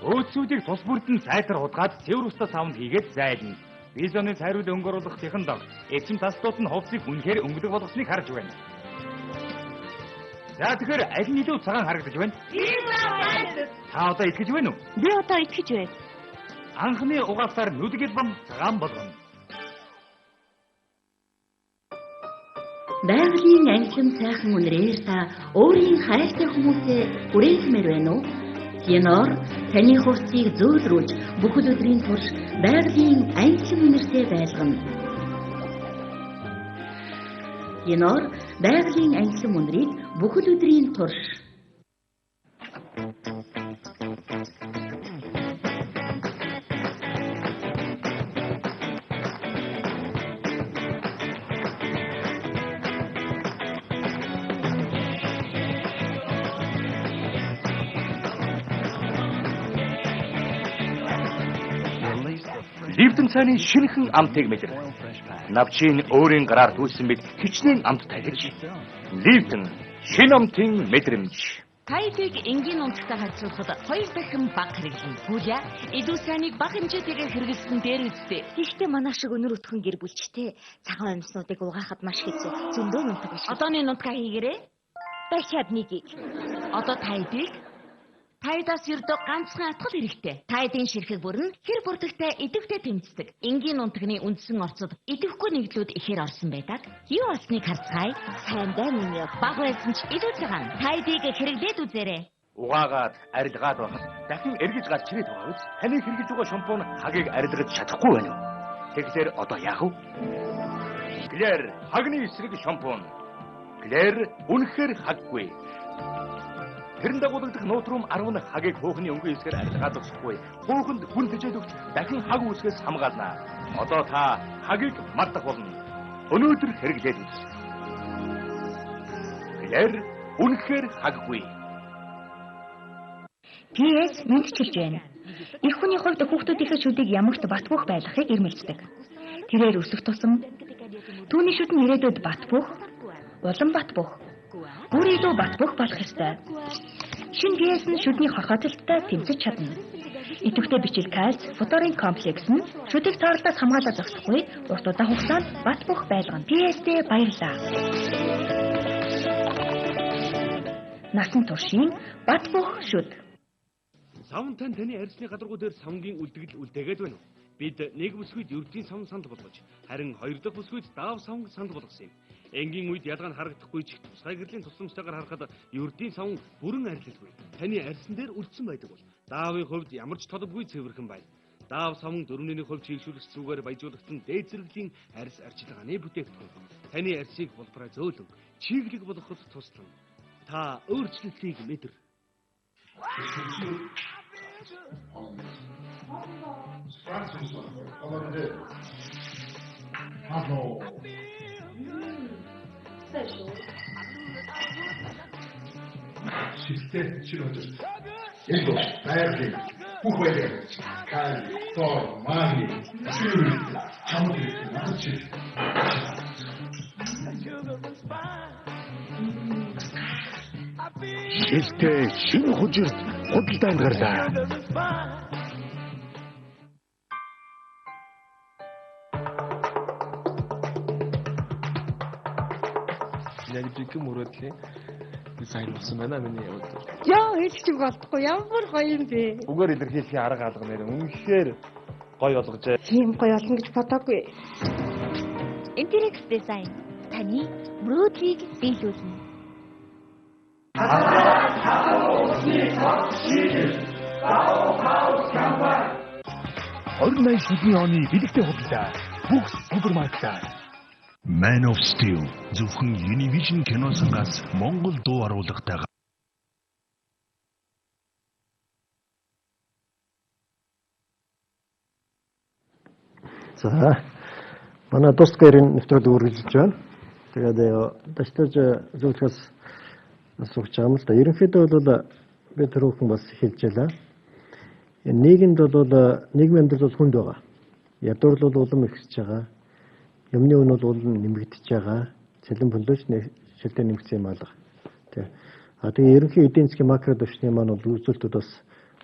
Өөцүүдийг тус бүрдэн сайтар худгаад цэвэр устас савнд хийгээд зайлна. Визаны цайрууд өнгөрүүлэх техник эцэм тастууд нь хувцсыг үнэхээр өнгөлөг болгосныг харж байна. За тэгэхээр аль нь илүү цагаан харагдаж байна? Та одоо итгэж байна уу? Би одоо итгэж байна. Анхны угаасаар нүдгэл бам цагаан болгоно. Байгалийн анхим сайхан үнрээр та өөрийн хайртай хүмүүсээ хүрээлмээр байна уу? Янор таны хувцсыг зөөлрүүлж бүхэл өдрийн турш байгалийн анхим үнэртэй байлгана. Янор байгалийн анхим үнрийг бүхэл өдрийн турш Ливтэн цааны шинэхэн амтыг мэдэр. Навчин өөрийн гараар түүсэн мэд хичнээн амт тайлж. Ливтэн шинэ амтын мэдрэмж. Тайдыг энгийн унтагтай харьцуулахад 2 дахин бага хэрэглэнэ. Гүлээ эдүү сайныг бага хэмжээтэйгээр хэрэглэсэн дээр үстэй. Гэхдээ манай шиг өнөр өтгөн гэр бүлчтэй цагаан амьснуудыг угаахад маш хэцүү. Зөндөө нутаг биш. Одооны нутгаа хийгээрэй. Дахиад нэгийг. Одоо тайдыг тайдаас ердөө ганцхан атгал хэрэгтэй. Тайдын ширхэг бүрэн хэр бурдагтай идэвхтэй тэмцдэг. Энгийн нутагны үндсэн орцод идэвхгүй нэгдлүүд ихээр орсон байдаг. Юу болсныг харцгаая. Сайн байна минь. Баг байсан ч илүү цагаан. Тайдыг хэрэглээд үзээрэй. Угаагаад арилгаад байхад дахин эргэж гарч ирээд байгаа биз? Таны хэрэгж байгаа шампунь хагийг арилгаж чадахгүй байна уу? Тэгэхээр одоо яах вэ? Клэр хагны эсрэг шампунь. Клэр үнэхээр хаггүй. Тэрэн дагуулдах нутрум 10 хагийг хөөхний өнгөн хэсгээр арилгаад өгсөхгүй. Хөөхөнд хүн тэжээд өгч дахин хаг үүсгээс хамгаална. Одоо та хагийг мартах болно. Өнөөдөр хэрэглээд үз. Клэр үнэхээр хаггүй. PS мэдчилж байна. Их хүний хувьд хүүхдүүдийнхээ шүдийг ямар ч бат бөх байлгахыг эрмэлздэг. Тэрээр өсөх тусам түүний шүд нь ирээдүйд бат бөх, улам бат бөх, бүр илүү бат бөх болох ёстой. Шинэ PS нь шүдний хорхоотолттой тэмцэж чадна. Идэвхтэй бичил кальц, фосфорын комплекс нь шүдийг цаарлаас хамгаалаад зогсохгүй урт удаан хугацаанд бат бөх байлгана. PS-тэй баярлалаа. Насан туршийн бат бөх шүд. Савнтан таны арьсны гадаргуу дээр савнгийн үлдэгдэл үлдээгээд байна уу? Бид нэг бүсгүйд ердийн савн санд болгож, харин хоёр дахь бүсгүйд даав савн санд болгосон юм. Энгийн үед ялгаа нь харагдахгүй ч тусгай гэрлийн тусламжтайгаар харахад ердийн савн бүрэн арилалгүй. Таны арьсан дээр үлдсэн байдаг бол даавын хувьд ямар ч толбгүй цэвэрхэн байна. Даав савн 4-ний хувьд чийгшүүлэх зүгээр баяжуулагдсан дээд зэрэглэлийн арьс арчилгааны бүтээгдэхүүн. Таны арьсыг болбороо зөөлөн чиглэг болгоход туслана. Та өөрчлөлтийг мэдэр. Шилтэй шилөөд. Энэ байрны бүх байлаа. Кай, тоо, маги, шилүү, хамт наач. Шилтэй шинэ хужирт худалдаа гарлаа. Яг жигэн мөрөдлийн дизайн болсон байна миний явд. Яа хэлчих болтгүй ямар гоё юм бэ? Үгээр илэрхийлэх арга алга нэр үнэхээр гоё болгожээ. Тийм гоё олон гэж бодоогүй. Интерекс дизайн таны мөрөөдлийг биелүүлнэ. Орны шидний оны бэлэгтэй худалдаа бүх супермаркетаар Man of Steel зөвхөн Univision киносонгоос Монгол дуу оруулагтай. За манай тусгарын нэвтрүүлэг үргэлжлэж байна. Тэгээд даштай зөвхөөс асууж байгаа юм л да. Ерөнхийдөө бол би түрүүхэн бас хэлж байлаа. Нийгэмд бол нийгмийн амьдрал бол хүнд байгаа. Ядуурлал улам ихсэж байгаа. Юмны өнөө бол нэмэгдэж байгаа. Цэлэн бүлөөч шилдэ нэмэгдсэн юм алга. Тэг. Тэгээ ерөнхий эдийн засгийн макро төвчний маань бол үзүүлэлтүүд бас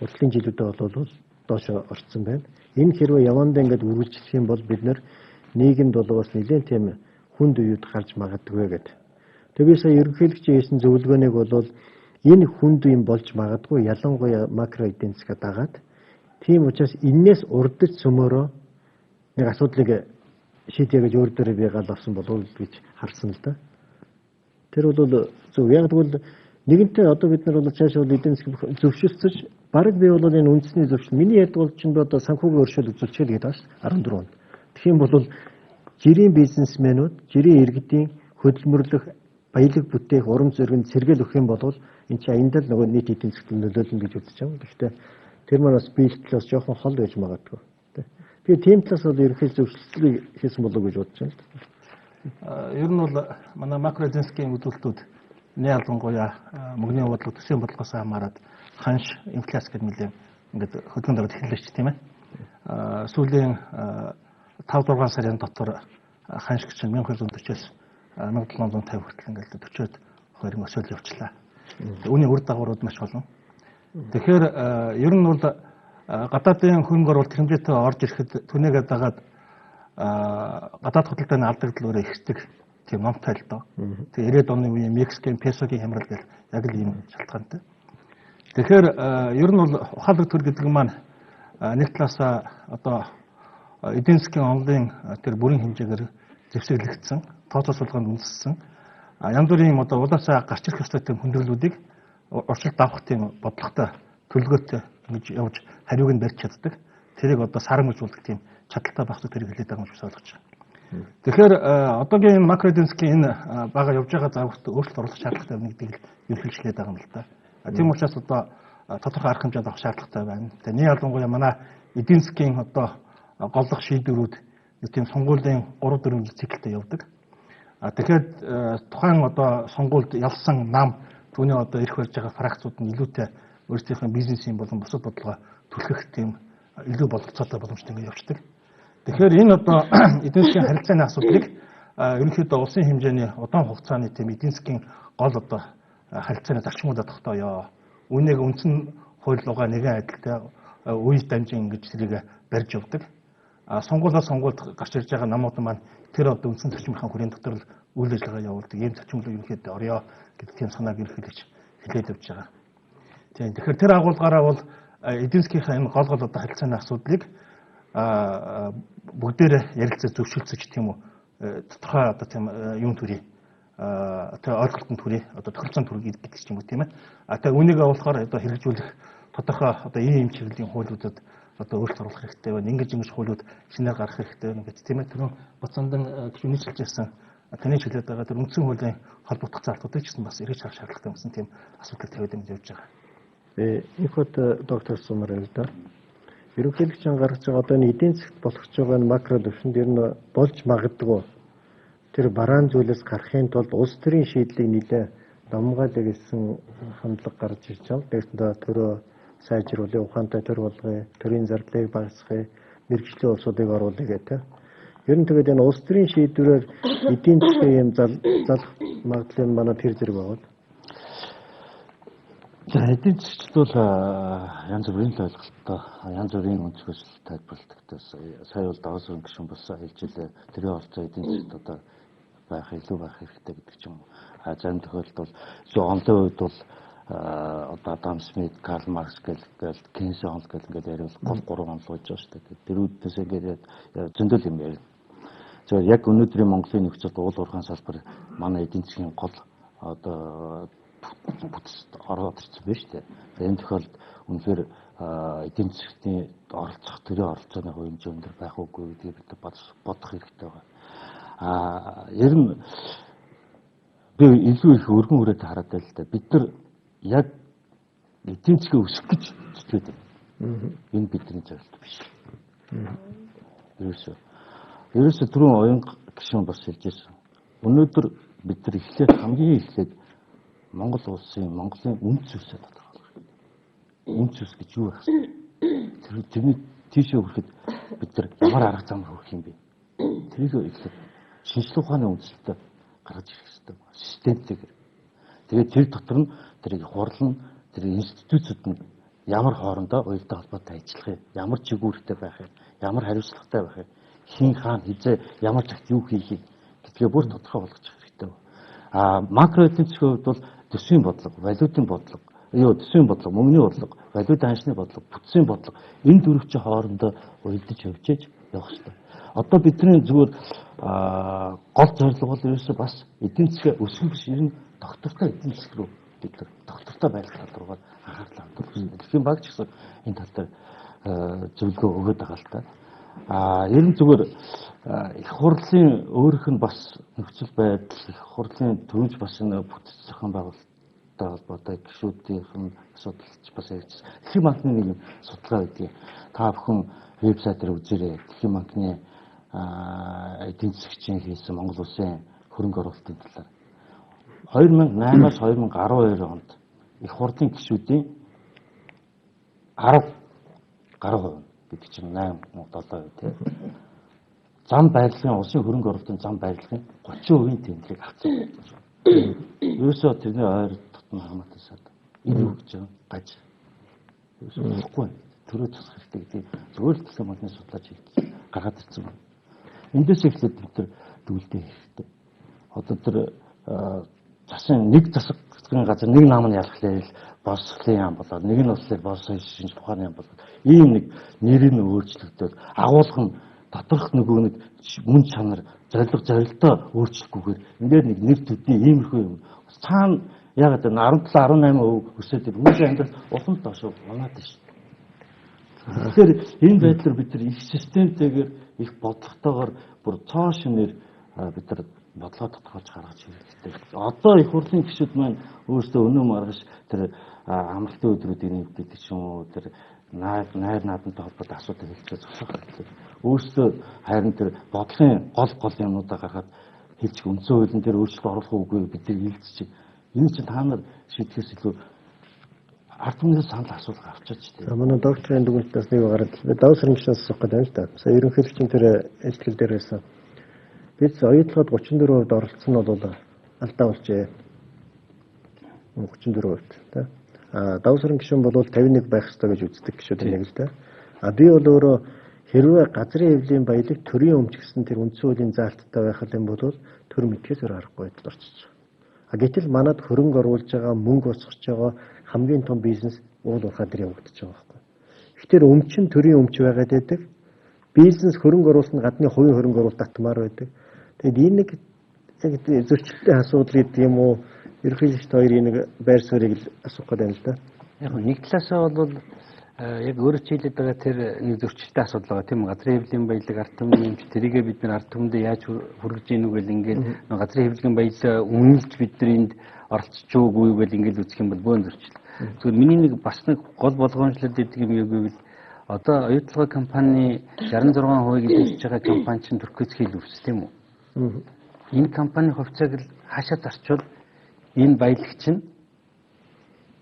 урлагийн жилүүдэд бол доош орцсон байна. Энэ хэрвээ явандаа ингэж үргэлжлэх юм бол бид нийгэмд бол бас нэлээд тийм хүнд үед гарч магадгүй гэдэг. Тэгээ сая ерөнхийлөгчийн хийсэн зөвлөгөөнийг бол энэ хүнд юм болж магадгүй ялангуяа макро эдийн засгаа дагаад тийм учраас энээс урдч цөмөрөө нэг асуудлыг шийдье гэж өөр дээрээ би гал авсан болов гэж харсан л да. Тэр бол зөв. Яг тэгвэл нэгэнтээ одоо бид нар бол цааш бол эдийн засгийг зөвшөлтсөж бараг би бол энэ үндэсний зөвшөлт миний ярьдаг бол чинь одоо санхүүгийн өршөөл үзүүлчихэл гэдэг байна шүү 14 онд. Тэгэх юм бол жирийн бизнесмэнүүд жирийн иргэдийн хөдөлмөрлөх баялаг бүтээх урам зориг сэргээл өгөх юм бол энэ чинь аяндаа нөгөө нийт эдийн засгт нөлөөлнө гэж үзэж байгаа. Гэхдээ тэр манаас биелэлээс жоохон хол байж магадгүй. Тэгээ тийм талаас бол ерөнхий зөвшөлтийг хийсэн болов уу гэж бодож байна. Ер нь бол манай макро эдийн засгийн үзүүлэлтүүд нэ ялангуяа мөнгөний бодлого төсвийн бодлогоос хамаарат ханш инфляц гэдэг нэлээд ингээд хөдөлгөөн дараад эхэлж тийм ээ. Сүүлийн 5-6 сарын дотор ханш гэж 1240-өөс 1750 хүртэл ингээд 40-од хоёрын өсөөл явчлаа. Үүний үр дагаврууд маш олон. Тэгэхээр ер нь бол гадаадын хөрөнгө оруулалт хэмжээтэй орж ирэхэд түнээгээ дагаад гадаад худалдааны алдагдал өөрөө ихсдэг тийм номтой л доо. Тэгээ 90-ад оны үеийн Мексикийн песогийн хямрал гэл яг л ийм шалтгаантай. Тэгэхээр ер нь бол ухаалаг төр гэдэг маань нэг талаасаа одоо эдийн засгийн онлын тэр бүрийн хэмжээгээр зэвсэглэгдсэн, тооцоо суулгаанд үндэссэн янз бүрийн одоо удаасаа гарч ирэх ёстой тийм хүндрэлүүдийг уршилт авах тийм бодлоготой төлөвлөгөөтэй ингэж явж хариуг нь барьж чаддаг. Тэрийг одоо сармжуулдаг тийм чадaltaй багцыг тэрийг хэлээд байгаа юм шиг ойлгож байгаа. Тэгэхээр одоогийн энэ макро эдийн засгийн энэ бага явж байгаа загварт өөрчлөлт оруулах шаардлагатай нэгдийг ерөнхийлжлээд байгаа юм л да. Тийм учраас одоо тодорхой арга хэмжээд авах шаардлагатай байна. Тэгээ нэг ялангуяа манай эдийн засгийн одоо голлох шийдвэрүүд тийм сонгуулийн 3-4 циклтэй явдаг. Тэгэхээр тухайн одоо сонгуульд ялсан нам түүний одоо ирэх барьж байгаа фракцууд нь илүүтэй өөрсдийнхөө бизнесийн болон бусад бодлогоо түлхэх тийм илүү боловцоотой боломжтой ингэ явждаг. Тэгэхээр энэ одоо эдийн засгийн харилцааны асуудлыг ерөнхийдөө улсын хэмжээний удаан хугацааны тийм эдийн засгийн гол одоо харилцааны зарчмуудад тогтооё. Үүнийг үндсэн хууль руугаа нэгэн адилтай үе дамжин ингэж тэрийг барьж явдаг. Сонгуулиас сонгуульд гарч ирж байгаа намууд маань тэр одоо үндсэн зарчмынхаа хүрээний дотор л үйл ажиллагаа явуулдаг. Ийм зарчим руу ерөнхийдөө орё гэдэг тийм санааг ерөнхийлөгч хэлээд явж байгаа. Тийм. Тэгэхээр тэр агуулгаараа бол эдийн засгийнхаа энэ гол одоо харилцааны асуудлыг бүгдээрээ ярилцаж зөвшөлдсөж тийм үү тодорхой одоо тийм юм төрий тэгээ ойлголтын төрий одоо тохиролцооны төрийг гэдэг ч юм уу тийм ээ. Тэгээ үнийгээ болохоор одоо хэрэгжүүлэх тодорхой одоо ийм чиглэлийн хуулиудад одоо өөрчлөлт оруулах хэрэгтэй байна. Ингэж хуулиуд шинээр гарах хэрэгтэй байна гэж тийм ээ. Тэр Бацандан гишүүний хэлжсэн таны хэлээд байгаа тэр үндсэн хуулийн холбогдох залтуудыг ч гэсэн бас эргэж харах шаардлагатай юмсан тийм асуудал тавиад юм явж байгаа. Их доктор Сумар л да. Ерөнхийлөгчийн гаргаж байгаа одоо энэ эдийн засгт болгож байгаа макро төвшөнд ер нь болж магадгүй тэр бараан зүйлээс гарахын тулд улс төрийн шийдлийг нэлээ дамгаалъя гэсэн хандлага гарч ирж байгаа. Тэгэхдээ төрөө сайжруулах, ухаантай төр болгоё, төрийн зардлыг багасгахыг, мэргэжлийн улсуудыг оруулъя гэдэг. Ер нь тэгээд энэ улс төрийн шийдвэрээр эдийн засгийн юм залах магадлал нь манай тэр зэрэг байгаа. За эдийн засгт бол янз бүрийн ойлголттой, янз бүрийн өнцгөөс тайлбарладаг. Сая бол даваа сүрэн гишүүн болсон хэлжлээ. Тэрийн орцоо эдийн засгт одоо байх илүү байх хэрэгтэй гэдэг ч юм уу. Зарим тохиолдолд онлын үед бол одоо Адам Смит, Карл Маркс гэл Кейнс онл гэл ингээд яриул гол гурван онл болж байгаа шүү дээ. Тэр үүднээс ингээд зөндөл юм ярина. Тэгэхээр яг өнөөдрийн Монголын нөхцөлд уул уурхайн салбар манай эдийн засгийн гол одоо бүтцэд ороод ирсэн байна шүү дээ. Энэ тохиолдолд үнэхээр эдийн засгийн оролцох төрийн оролцооны хувь өндөр байх үгүй гэдгийг бид бодох хэрэгтэй байна. Ер нь би илүү их өргөн хүрээд хараад байл л да. Бид нар яг эдийн засгийн өсөх гэж зүтгээд байна. Энэ бидний зорилт биш. Ерөөсөө түрүүн оюун гишүүн бас хэлжсэн. Өнөөдөр бид нар хамгийн эхлээд Монгол улсын Монголын үнэ зүйлсээ тодорхойлох хэрэгтэй. Үнэ зүйлс гэж юу байх вэ? Тэрний тийшээ хүрэхэд бид нар ямар арга замаар хүрэх юм бэ? Тэрийг эхлээд шинжлэх ухааны үндсэлтэй гаргаж ирэх хэрэгтэй. Системтэйгээр. Тэгээд тэр дотор нь тэрийг хурлан тэр институтууд нь ямар хоорондоо уялдаа холбоотой ажиллах юм, ямар чигүүртэй байх юм, ямар хариуцлагатай байх юм, хин хаана хизээ ямар цагт юу хийх гэдгээ бүр тодорхой болгочих хэрэгтэй. Макро эдийн засгийн хувьд бол төсвийн бодлого, валютын бодлого, төсвийн бодлого, мөнгөний бодлого, валют ханшны бодлого, бүтцийн бодлого энэ дөрвч хоорондоо уялдаж хөвчээж явах хэрэгтэй. Одоо бидний зүгээр гол зорилго бол ерөөсөө бас эдийн засгийн өсгөх биш, ер нь доктортой эдийн засаг руу бид нар доктортой байх тал руугаар анхаарлаа хандуулах хэрэгтэй. Дэлхийн банк ч гэсэн энэ тал дээр зөвлөгөө өгöd байгаа л та. Ер нь зүгээр их хурлын өөрөх нь бас нөхцөл байдал, их хурлын төвөж бас энэ бүтц зохион байгуулалттай холбоотой гишүүдийн асуудалч бас ярьж. Дэлхийн банкны нэг судалгаа байдгийг та бүхэн вебсайт дээр үзээрэй. Дэлхийн банкны эдийн засгийн хийсэн Монгол улсын хөрөнгө оруулалтын талаар 2008-аас 2012 онд их хурлын гишүүдийн 10 гаруй гэдэг чинь 8-7% тийм. Зам байрлалын улсын хөрөнгө оруулалтын зам байрлалын 30%-ийн тэмдгийг авсан. Ерөөсөө тэрний ойр дотн хамаатай сад. Энэ үг гэж гаж. Ерөөсөө төрөө тусах хэрэгтэй гэдэг зөвөр л дэлхийн банкны судлаач гаргаад ирсэн байна. Эндээс эхлээд бид нар дүгэлдэх хэрэгтэй. Одоо тэр засгийн нэг засгийн газар нэг нам нь ялхлаа боловсролын яам болоод нэг нь болохоор боловсролын шинж ухааны яам болоод ийм нэг нэрийг өөрчлөгдөд агуулга нь доторх нөгөө нэг мөн чанар зорилготой өөрчлөхгүйгээр ингээд нэг нэр төдний иймэрхүү юм цаана яг одоо 17-18% өсөөд хүмүүсийн амьдрал улам доош унаад байна шүү. Тэгэхээр энэ байдлаар бид нар их системтэйгээр их бодлоготойгоор бүр цоо шинээр бид нар бодлого тодорхойлж гаргаж ирэх хэрэгтэй. Одоо их хурлын гишүүд маань өөрсдөө өнөө маргаш тэр амралтын өдрүүдийн нэг гэдэг ч юм уу тэр найр наадамтай холбоотой асуудал хэлцээ зогсоох хэрэгтэй. Өөрсдөө харин тэр бодлогын гол юмнуудаа гаргаад хэлчих үндсэн хуулийн дээр өөрчлөлт оруулах уугүй бид нар хилцчих. Энэ чинь та нар шийдэхээс илүү ард түмнээс санал асуулга авчаач тийм. Манай докторийн дүгнэлтээс нэг гараад даваа сүрэн гишүүнээс асуух гэдэг юм л да. Сая ерөнхийлөгчийн тэр ажиглал дээр байсан. Бид оюутлогод 34% оролцсон нь бол алдаа болжээ. 34% тийм. Даваа сүрэн гишүүн бол 51 байх ёстой гэж үздэг гишүүд нэг л да. Би бол өөрөө хэрвээ газрын эвлийн баялаг төрийн өмч гэсэн тэр үндсэн хуулийн заалттай байх юм бол төр мэдхээс өөр аргагүй байдал орчиж байгаа. Гэтэл манад хөрөнгө оруулж байгаа, мөнгө босгож байгаа хамгийн том бизнес уул уурхай дээр явагдаж байгаа байхгүй. Тэгэхээр өмч нь төрийн өмч байгаад байдаг. Бизнес хөрөнгө оруулалт нь гадны хувийн хөрөнгө оруулалт татмаар байдаг. Тэгэд энэ нэг яг зөрчилтэй асуудал гэдэг юм уу? Ерөнхийлөгч хоёрын нэг байр суурийг л асуух гэдэг юм л да. Яг нэг талаасаа бол яг өөрөө ч хэлээд байгаа тэр нэг зөрчилтэй асуудал байгаа тийм үү? Газрын хэвлэлийн баялаг ард түмний юмч тэрийгээ бид нар ард түмэндээ яаж хүргэж ийнү гэл ингээд газрын хэвлэлийн баялаг үнэлж бид нар энд оролцож уугүй гэл ингээд үзэх юм бол бөөн зөрчил. Зүгээр миний нэг бас нэг гол болгоомжлол гэдэг юм юу гэвэл одоо оюутлага компани 66% эзэмшиж байгаа компани чинь Туркից хэл үүс тийм үү? Энэ компани хувьцааг л хаашаа зарчвал энэ баялагч нь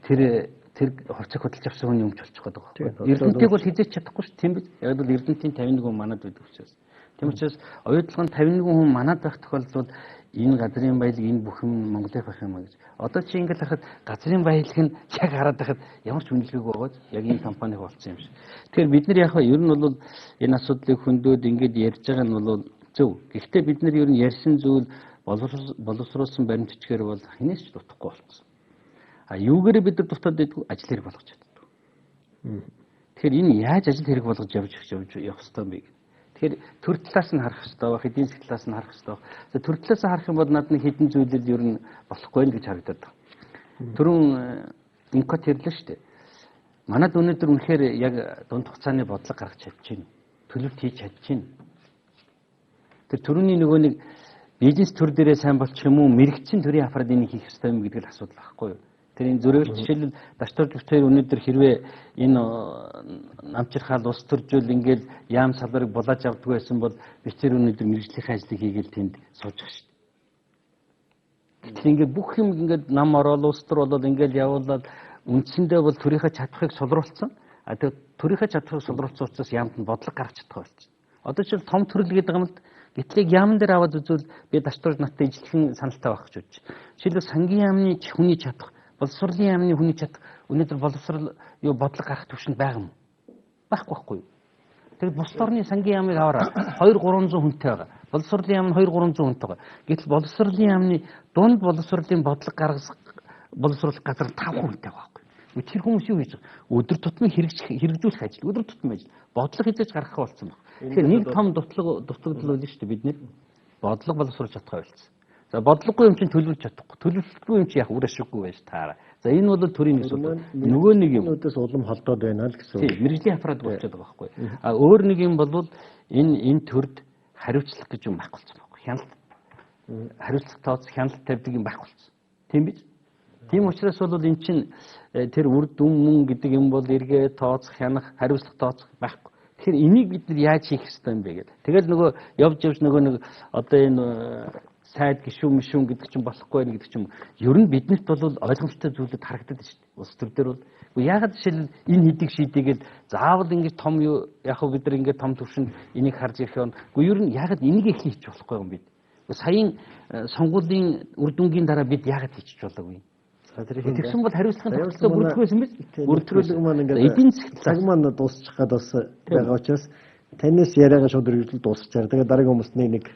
тэр хувьцааг хөдөлж авсан хүний өмч болчих гээд байгаа. Эрдэнтийг бол хизээч чадахгүй шүү, тийм биз? Яг л Эрдэнтийн 51% манад байдаг учраас. Тийм учраас оюутлагын 51% манад байх тохиолдолд энэ газрын баялаг энэ бүх юм Монголын байх юм а гэж. Одоо чи ингээд харахад газрын баялаг нь яг хараад байхад ямар ч үнэлгээгүй байгааз яг энэ компани болсон юм шиг. Тэгэхээр бид нар яг ер нь бол энэ асуудлыг хөндөд ингээд ярьж байгаа нь бол зөв. Гэхдээ бид нар ер нь ярьсан зүйл боловсруулсан баримтчгээр бол хинээс ч дутахгүй болсон. А юугээр бид нар дутаад байдгүй ажил хэрэг болгож чаддаг. Тэгэхээр энэ яаж ажил хэрэг болгож явах ёстой юм бэ? Тэгэхээр төр талаас нь харах ёстой байх, эдийн засгийн талаас нь харах ёстой байх. Төр талаас нь харах юм бол над нэг хэдэн зүйлүүд ер нь болохгүй гэж харагдаад байна. Түрүүн инкот хэрлээ шүү дээ. Манад өнөөдөр үнэхээр яг дунд хугацааны бодлого гаргаж чадчихэв. Төлөвт хийж чадчихэв. Тэр түрүүний нөгөө нэг бизнес төр дээрээ сайн болчих юм уу, мэрэгчин төрийн аппарат энийг хийх ёстой юм гэдэг л асуудал байхгүй юу? Тэр энэ зөвлөлт жишээлбэл Дашдар Дутер өнөөдөр хэрвээ энэ намчирхаал ус төржүүл ингээд яам салбарыг булааж авдгүй байсан бол би тэр өнөөдөр мэрэгжлийн ажлыг хийгээл тэнд сууж байгаа шүү дээ. Гэтэл ингээд бүх юм ингээд нам ороод ус төр болоод ингээд явуулаад үндсэндээ бол төрийнхөө чадхыг сулруулсан. А тэр төрийнхөө чадхыг сулруулсан учраас яамд нь бодлого гаргаж чадах болсон. Одоо ч том төрөл гэдэг юм л гэтэл яамн дээр аваад үзвэл би Дашдар надтай ижилхэн саналтай байх гэж бодож. Жишээлбэл сангийн яамны хүний чадах, боловсролын яамны хүний чадах өнөөдөр боловсрол юу бодлого гарах төвшөнд байгаа юм. Байхгүй. Тэгээд бус орны сангийн яамыг аваараа 2-300 хүнтэй байгаа. Боловсролын яам нь 2-300 хүнтэй байгаа. Гэтэл боловсролын яамны дунд боловсролын бодлого гаргах боловсруулах газар 5 хүнтэй байгаа. Тэр хүмүүс юу хийж байгаа? Өдөр тутмын хэрэгжүүлэх ажил, өдөр тутмын ажил, бодлого хийж гаргах болсон байна. Тэгэхээр нэг том дутагдал болно шүү дээ бид нэр бодлого боловсруулж чадах байлцсан. За бодлогогүй юм чинь төлөвлөж чадахгүй. Төлөвлөлтгүй юм чинь яг үр ашиггүй байж таараа. За энэ бол төрийн нэг асуудал. Нөгөө нэг юм. Өнөөдөөс улам холдоод байна л гэсэн. Тийм, мэрэгжлийн аппарат болчиход байгаа байхгүй. А өөр нэг юм бол энэ төрд хариуцлах гэж юм байхгүй болсон байхгүй. Хяналт. Хариуцлах тооц хяналт тавьдаг юм байхгүй болсон. Тийм биз? Тийм учраас бол эн чинь тэр үр дүн мөн гэдэг юм бол эргээ тооцох, хянах, хариуцлах тооцох байхгүй. Тэгэхээр энийг бид нар яаж хийх ёстой юм бэ гэдэг. Тэгэл нөгөө явж нөгөө нэг одоо энэ сайд гişүүн гэдэг чинь болохгүй байх гэдэг чинь ер нь биднэрт бол ойлгомжтой зүйлүүд харагдаад байна шүү дээ. Улс төр дээр бол яагаад жишээл энэ хэдийг шийдээгээд заавал ингэж том юу яг бид нар ингэ том төвшөнд энийг харж ирэх юм. Ер нь яагаад энийг хийж болохгүй юм бэ? Саяын сонгуулийн үр дүнгийн дараа бид яагаад хийчих болоогүй? Тэгсэн бол хариуцлагын тогтолцоо бүрдгүйсэн биз? Бүрдгүүлэг маань ингээд эдийн засгийн цаг маань дуусчих гээд бас байгаа учраас танаас яриагаа шууд үргэлжлэл дуусчихаар. Тэгээд дараагийн хүмүүст нэг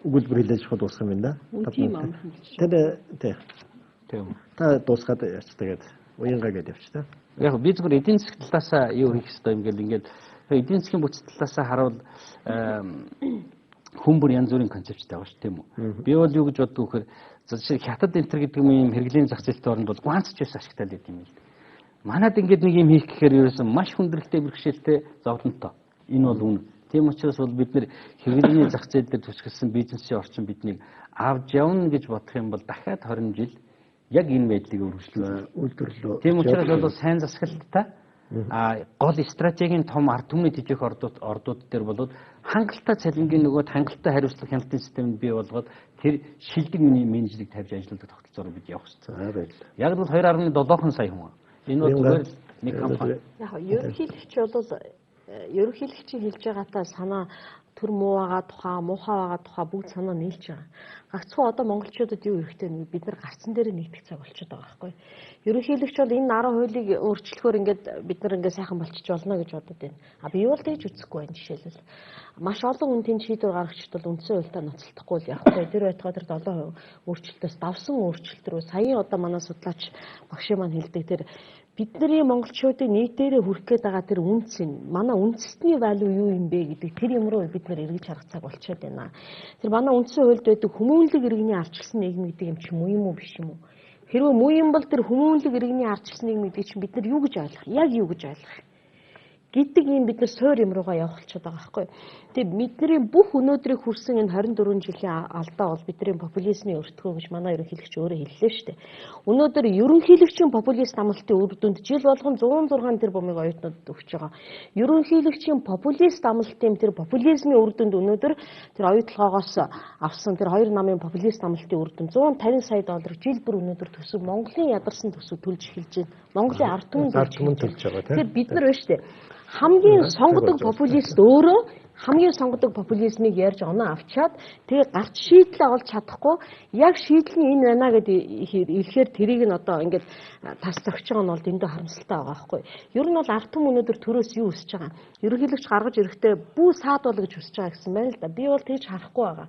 өгүүлбэр хэлээж шууд дуусгах юм байна да. Тийм аа. Тийм. Та дуусгаад яач тэгээд уянгаа гээд явч та. Яг би зөвхөн эдийн засгийн талаасаа юу хийх ёстой юм гээл ингээд эдийн засгийн бүс талаасаа харуул хүн бүр янз бүрийн концепттэй байгаа шүү тийм үү? Би бол юу гэж боддог вэхээр хятад энтер гэдэг юм хэрэглийн зах зээлтэй оронд бол ганц ч байсан ашигтай л юм л. Манад ингээд нэг юм хийх гэхээр ерөөсөн маш хүндрэлтэй бэрхшээлтэй зовлонтой. Энэ бол үнэ. Тийм учраас бол бид нэр хэрэглээний зах зээл дээр төсгөлсөн бизнесийн орчин биднийг авч явна гэж бодох юм бол дахиад 20 жил яг энэ байдлыг үйлдвэрлэлөө. Тийм учраас бол сайн засаглалттай гол стратегийн том ард түмний төжих ордууд дээр бол хангалттай цалингийн нөгөөд хангалттай хариуцлага хяналтын системд бий болгоод тэр шилдэг менежлийг тавьж ажилладаг тогтолцоороо бид явах хэрэгтэй. Яг л 2.7 сая хүн. Энэ бол зүгээр нэг компани. Яг ерөнхийлөгчийн хэлж байгаатай санаа төр муу байгаа тухай, муухай байгаа тухай бүгд санаа нийлж байгаа. Гагцхүү одоо монголчуудад юу хэрэгтэй вэ? Бид нар гарцсан дээр нэгдэх цаг болчиход байгаа байхгүй. Ерөнхийлөгч бол энэ 10 хуулийг өөрчлөхөөр ингээд бид нар ингээд сайхан болчих болно гэж бодод байна. А би бол тэгж үзэхгүй байна жишээлбэл. Маш олон хүн тэнд шийдвэр гаргачихд бол үндсэн хуультай ноцолдохгүй л явахгүй. Тэр байтугай тэр 7% өөрчлөлтөөс давсан өөрчлөлт рүү сая одоо манай судлаач багшийн маань хэлдэг тэр бидний монголчуудын нийтээрээ хүрэх гээд байгаа тэр үнц нь манай үндэстний value юу юм бэ гэдэг тэр юм руу бид нэр эргэж харах цаг болчиход байна. Тэр манай үндсэн хуульд байдаг хүмүүнлэг иргэний ардчилсан нийгэм гэдэг юм чи юм уу биш юм уу? Хэрвээ муу юм бол тэр хүмүүнлэг иргэний ардчилсан нийгэм гэдэг чинь бид нар юу гэж ойлгох? Яг юу гэж ойлгох? Гэдэг юм бид нар суур юм руугаа явах болчиход байгаа байхгүй. Тэгээ бидний бүх өнөөдрийг хүрсэн энэ 24 жилийн алдаа бол бидний популизмын өртгөө гэж манай ерөнхийлөгч өөрөө хэллээ шүү дээ. Өнөөдөр ерөнхийлөгчийн популист амлалтын үр дүнд жил болгон 106 тэрбумыг оюутнуудад өгч байгаа. Ерөнхийлөгчийн популист амлалтын тэр популизмын үр дүнд өнөөдөр тэр оюутлагоогоос авсан тэр 2 намын популист амлалтын үр дүнд 150 сая доллар жил бүр өнөөдөр төсөв Монголын ядарсан төсөв төлж эхэлж байна. Монголын ард түмэн төлж байгаа тийм. Тэр бид нар байна шүү дээ. Хамгийн сонгодог популист өөрөө хамгийн сонгодог популизмыг ярьж оноо авчаад тэгээ гарч шийдлээ олж чадахгүй яг шийдэл нь энэ байна гэдэг ихээр тэрийг нь одоо ингээд тас зогч байгаа нь бол дэндүү харамсалтай байгаа байхгүй. Ер нь бол ард түмэн өнөөдөр төрөөс юу өсөж байгаа. Ерөнхийлөгч гаргаж ирэхдээ бүү саад бол гэж өсөж байгаа гэсэн байна л да. Би бол тэгж харахгүй байгаа.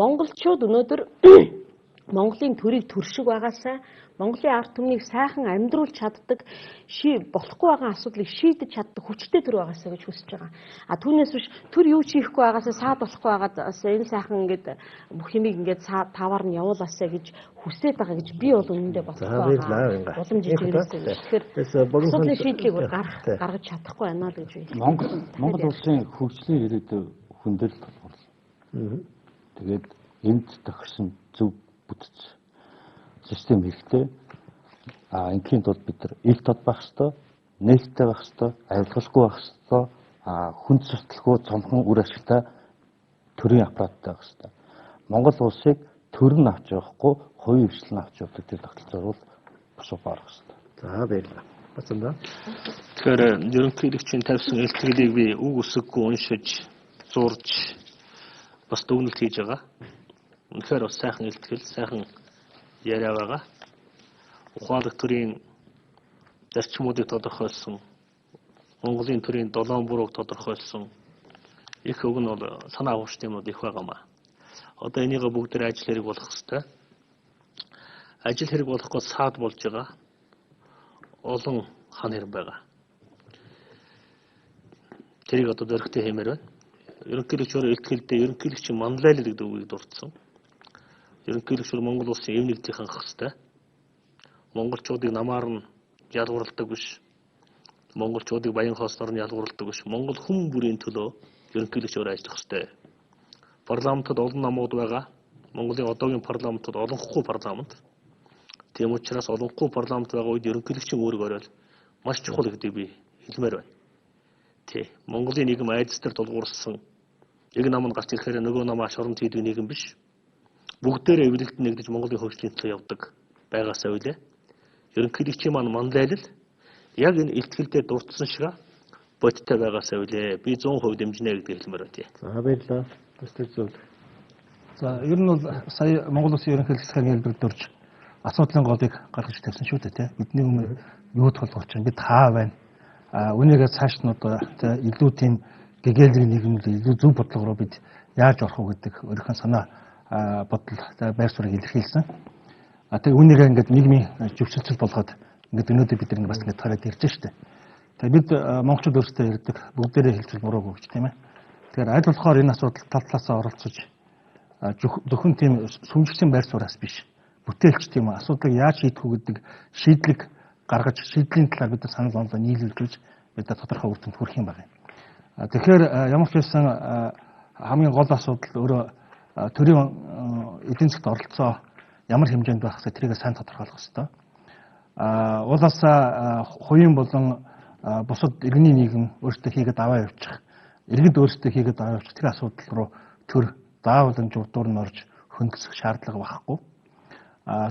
Монголчууд өнөөдөр Монголын төрийг төршиг байгаасаа Монголын ард түмнийг сайхан амьдруулж чаддаг болохгүй байгаа асуудлыг шийдэж чаддаг хүчтэй төр байгаасаа гэж хүсэж байгаа. А түүнээс биш төр юу ч хийхгүй байгаасаа саад болохгүй байгаадаа энэ сайхан ингээд бүх юмыг ингээд таваар нь явуулаасаа гэж хүсээд байгаа гэж би бол үнэндээ болохгүй байгаа. Уламжиж ирсэн. Тэгэхээр асуудлын шийдлийг гаргаж чадахгүй байна л гэж би. Монгол улсын хөгжлийн ирээдүй хүндэл тулгуурлаа. Тэгээд энд тохирсон зөв бүтц систем хэрэгтэй. Ингийн тулд бид нар ил тод байх ёстой, нээлттэй байх ёстой, авилгалгүй байх ёстой, хүнд сурталгүй цомхон үр ашигтай төрийн аппараттай байх ёстой. Монгол улсыг төр нь авч явахгүй, хувийн хвшлэн авч явдаг тэр тогтолцоор бол босоо барах ёстой. За баярлалаа. Бацанда. Тэгэхээр ерөнхийлөгчийн тавьсан илтгэлийг би үг үсэггүй уншиж, зурж бас дүгнэлт хийж байгаа. Үнэхээр бас сайхан илтгэл, сайхан яриа байгаа. Ухаалаг төрийн зарчмуудыг тодорхойлсон, Монголын төрийн 7 бурууг тодорхойлсон их үг нь бол санаа авах юмуд их байгаамаа. Одоо энийг бүгдээр ажил хэрэг болох хэвээр. Ажил хэрэг болохгүй саад болж байгаа. Олон хан хэрэг байгаа. Тэрийг одоо зөрөгтэй хэмээр байна. Ерөнхийлөгч өөрөө илтгэлдээ ерөнхийлөгчийн манлайлал гэдэг үгийг дурдсан. Ерөнхийлөгч Монгол улсын эв нэгдийг хангах хэрэгтэй. Монголчуудыг намаар нь ялгуурладаг биш. Монголчуудыг баян хоосноор нь ялгуурладаг биш. Монгол хүн бүрийн төлөө ерөнхийлөгч өөрөө ажиллах хэрэгтэй. Парламентод олон намууд байгаа. Монголын одоогийн парламентод олонхгүй парламент. Тийм учраас олонхгүй парламент байгаа үед ерөнхийлөгчийн үүрэг орой маш чухал гэдгийг би хэлмээр байна. Тий. Монголын нийгэм айдас дээр тулгуурсан нэг намд гарч ирэхээр нөгөө намаа шоронд хийдэг нийгэм биш. Бүгдээрээ эвлэгдэн нэгдэж Монголын хөгжлийн төлөө явдаг байгаасаа үлээ. Ерөнхийлөгчийн манлайлал яг энэ илтгэлдээ дурдсан шиг бодиттой байгаасаа үлээ. Би 100% дэмжинэ гэдгийг хэлмээр байна. За баярлалаа. Төстэй зүйл. За ер нь бол сая Монгол Улсын ерөнхийлөгч цагийн хэлбэрт орж асуудлын голыг гаргаж тавьсан шүү дээ. Бидний өмнө юу тулгуур чинь бид хаа байна. Үнийгээ цааш нь одоо илүү тийм гэгээлэг нийгэмд илүү зөв бодлогоор бид яаж орох вэ гэдэг өөрийнхөө санаа бодол байр суурийг илэрхийлсэн. Тэгээ үнийгээ ингээд нийгмийн зөвшөлтсөл болгоод ингээд өнөөдөр бид нар бас ингээд тараад ирж штэ. Тэгээ бид монголчууд өөрсдөө ярьдаг бүгдээрээ хэлцэл буруугүй гэж тийм ээ. Тэгэхээр аль болохоор энэ асуудал тал талаасаа оролцож зөвхөн тийм сүмжигчийн байр суураас биш. Бүтээлч тийм асуудлыг яаж шийдэх вэ гэдэг шийдлэг гаргаж шийдлийн талаар бид санал онолоо нийлүүлж бид тодорхой үр дүнд хүрэх юм байна. Тэгэхээр ямар ч байсан хамгийн гол асуудал өөрөө төрийн эдийн засгт оролцоо ямар хэмжээнд байх вэ тэрийг сайн тодорхойлох хэрэгтэй. Уулаасаа хувийн болон бусад иргэний нийгэм өөрсдөө хийгээд аваа явуучих, иргэд өөрсдөө хийгээд аваа явуучих тэр асуудал руу төр заавал журдуур нь орж хөндлөх шаардлага байхгүй.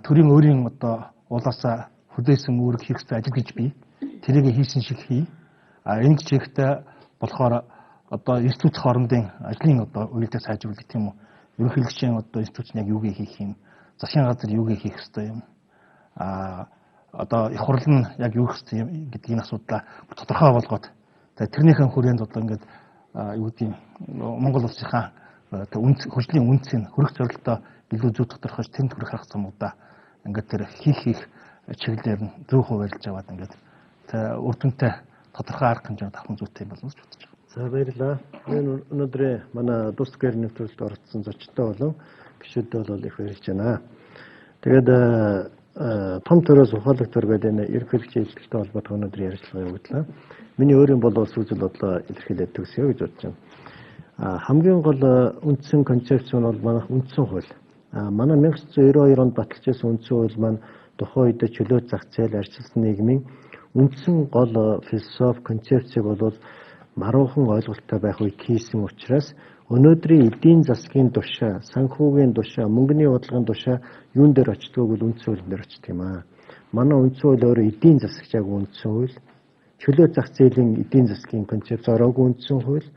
Төрийн өөрийн одоо уулаасаа хүлээсэн үүрэг хийх ёстой ажил гэж бий. Тэрийг хийсэн шиг хий. Ингэж хийхдээ болохоор одоо институт хоорондын ажлын одоо үйлдэл сайжруулах гэх юм уу. Ерөнхийлөгчийн одоо институт нь яг юуг хийх юм. Засгийн газар юуг хийх ёстой юм. Одоо их хурл нь яг юу хийх ёстой юм гэдгийг асуудлаа тодорхой болгоод тэрнийхэн хүрээнд одоо ингээд юу гэдэг Монгол улсынхаа хөгжлийн үнцийг хөрөх зорилтоо илүү зөв тодорхойж тэнд хүрэх арга замуудаа ингээд тэр хийх чиглэлээр нь зөв хуваарлаж аваад ингээд үр дүнтэй тодорхой арга хэмжээнд авах зүйтэй юм болно гэж бодож байна. За баярлалаа. Энэ өнөөдрийн манай Дус гэр нэвтрүүлэлд оролцсон зочдтой болон гишүүдтэй бол их баярлж байна. Тэгээд том төрөөс ухаалаг төргээд энэ ерөнхийлөгчийн хэлтгэлтэй холбоотой өнөөдрийн ярилцлага явууллаа. Миний өөрийн бол ус үзэл бодлоо илэрхийлээд төгсөё гэж бодож байна. Хамгийн гол үндсэн концепц нь бол манайх үндсэн хууль. Манай 1992 онд баталж байсан үндсэн хууль маань тухайн үед чөлөө зах зээл арчилсан нийгмийн үндсэн гол философи концепцийг бол маруухан ойлголттой байх үед хийсэн учраас өнөөдрийн эдийн засгийн тушаа, санхүүгийн тушаа, мөнгөний бодлогын тушаа юун дээр очдгоо бол үндсэн хууль дээр очдөг юм аа. Манай үндсэн хууль өөрөө эдийн засагч яг үндсэн хууль. Чөлөө зах зээлийн эдийн засгийн концепц ороогүй үндсэн хууль.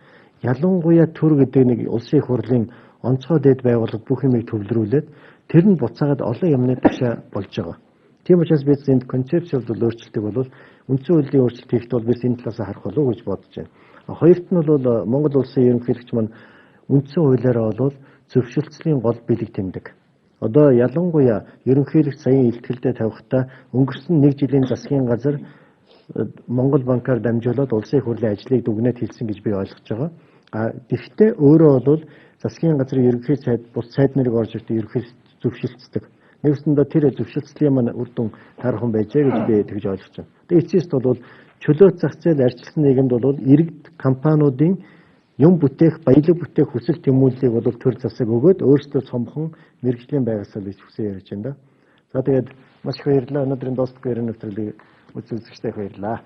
Ялангуяа төр гэдэг нэг улсын их хурлын онцгой дэд байгууллага бүх юмыг төвлөрүүлээд тэр нь буцаагаад олон юмны тушаа болж байгаа. Тийм учраас бид энд концепцэд өөрчлөлтийг бол үндсэн хуулийн өөрчлөлт хийхэд бол бид энэ талаас харах болов уу гэж бодож байна. Хоёрт нь бол Монгол улсын ерөнхийлөгч маань үндсэн хуулиараа бол зөвшөлтслийн гол бэлэг тэмдэг. Одоо ялангуяа ерөнхийлөгч саяын илтгэлдээ тавихтаа өнгөрсөн 1 жилийн засгийн газар Монгол банкаар дамжуулаад улсын их хурлын ажлыг дүгнээд хэлсэн гэж би ойлгож байгаа. Гэхдээ өөрөө бол засгийн газрын ерөнхий сайд бус сайд нарыг орж ирдэг ерөнхий зөвшөлтсдөг. Нэгсэндээ тэр зөвшөлтслийн маань үр дүн таархан байжээ гэж би тэгж ойлгож байна. Тэгээд эцэст бол чөлөө зах зээл арчилсан нийгэмд бол иргэд компаниудын юм бүтээх, баялаг бүтээх хүсэл тэмүүллийг бол төр засаг өгөөд өөрсдөө цомхон мэргэжлийн байгаасаа гэж хүсэж ярьж байна да. За тэгээд маш их баярлалаа. Өнөөдрийн дуустал гэрэн нэвтрүүлгийг үзэгчтэй баярлалаа.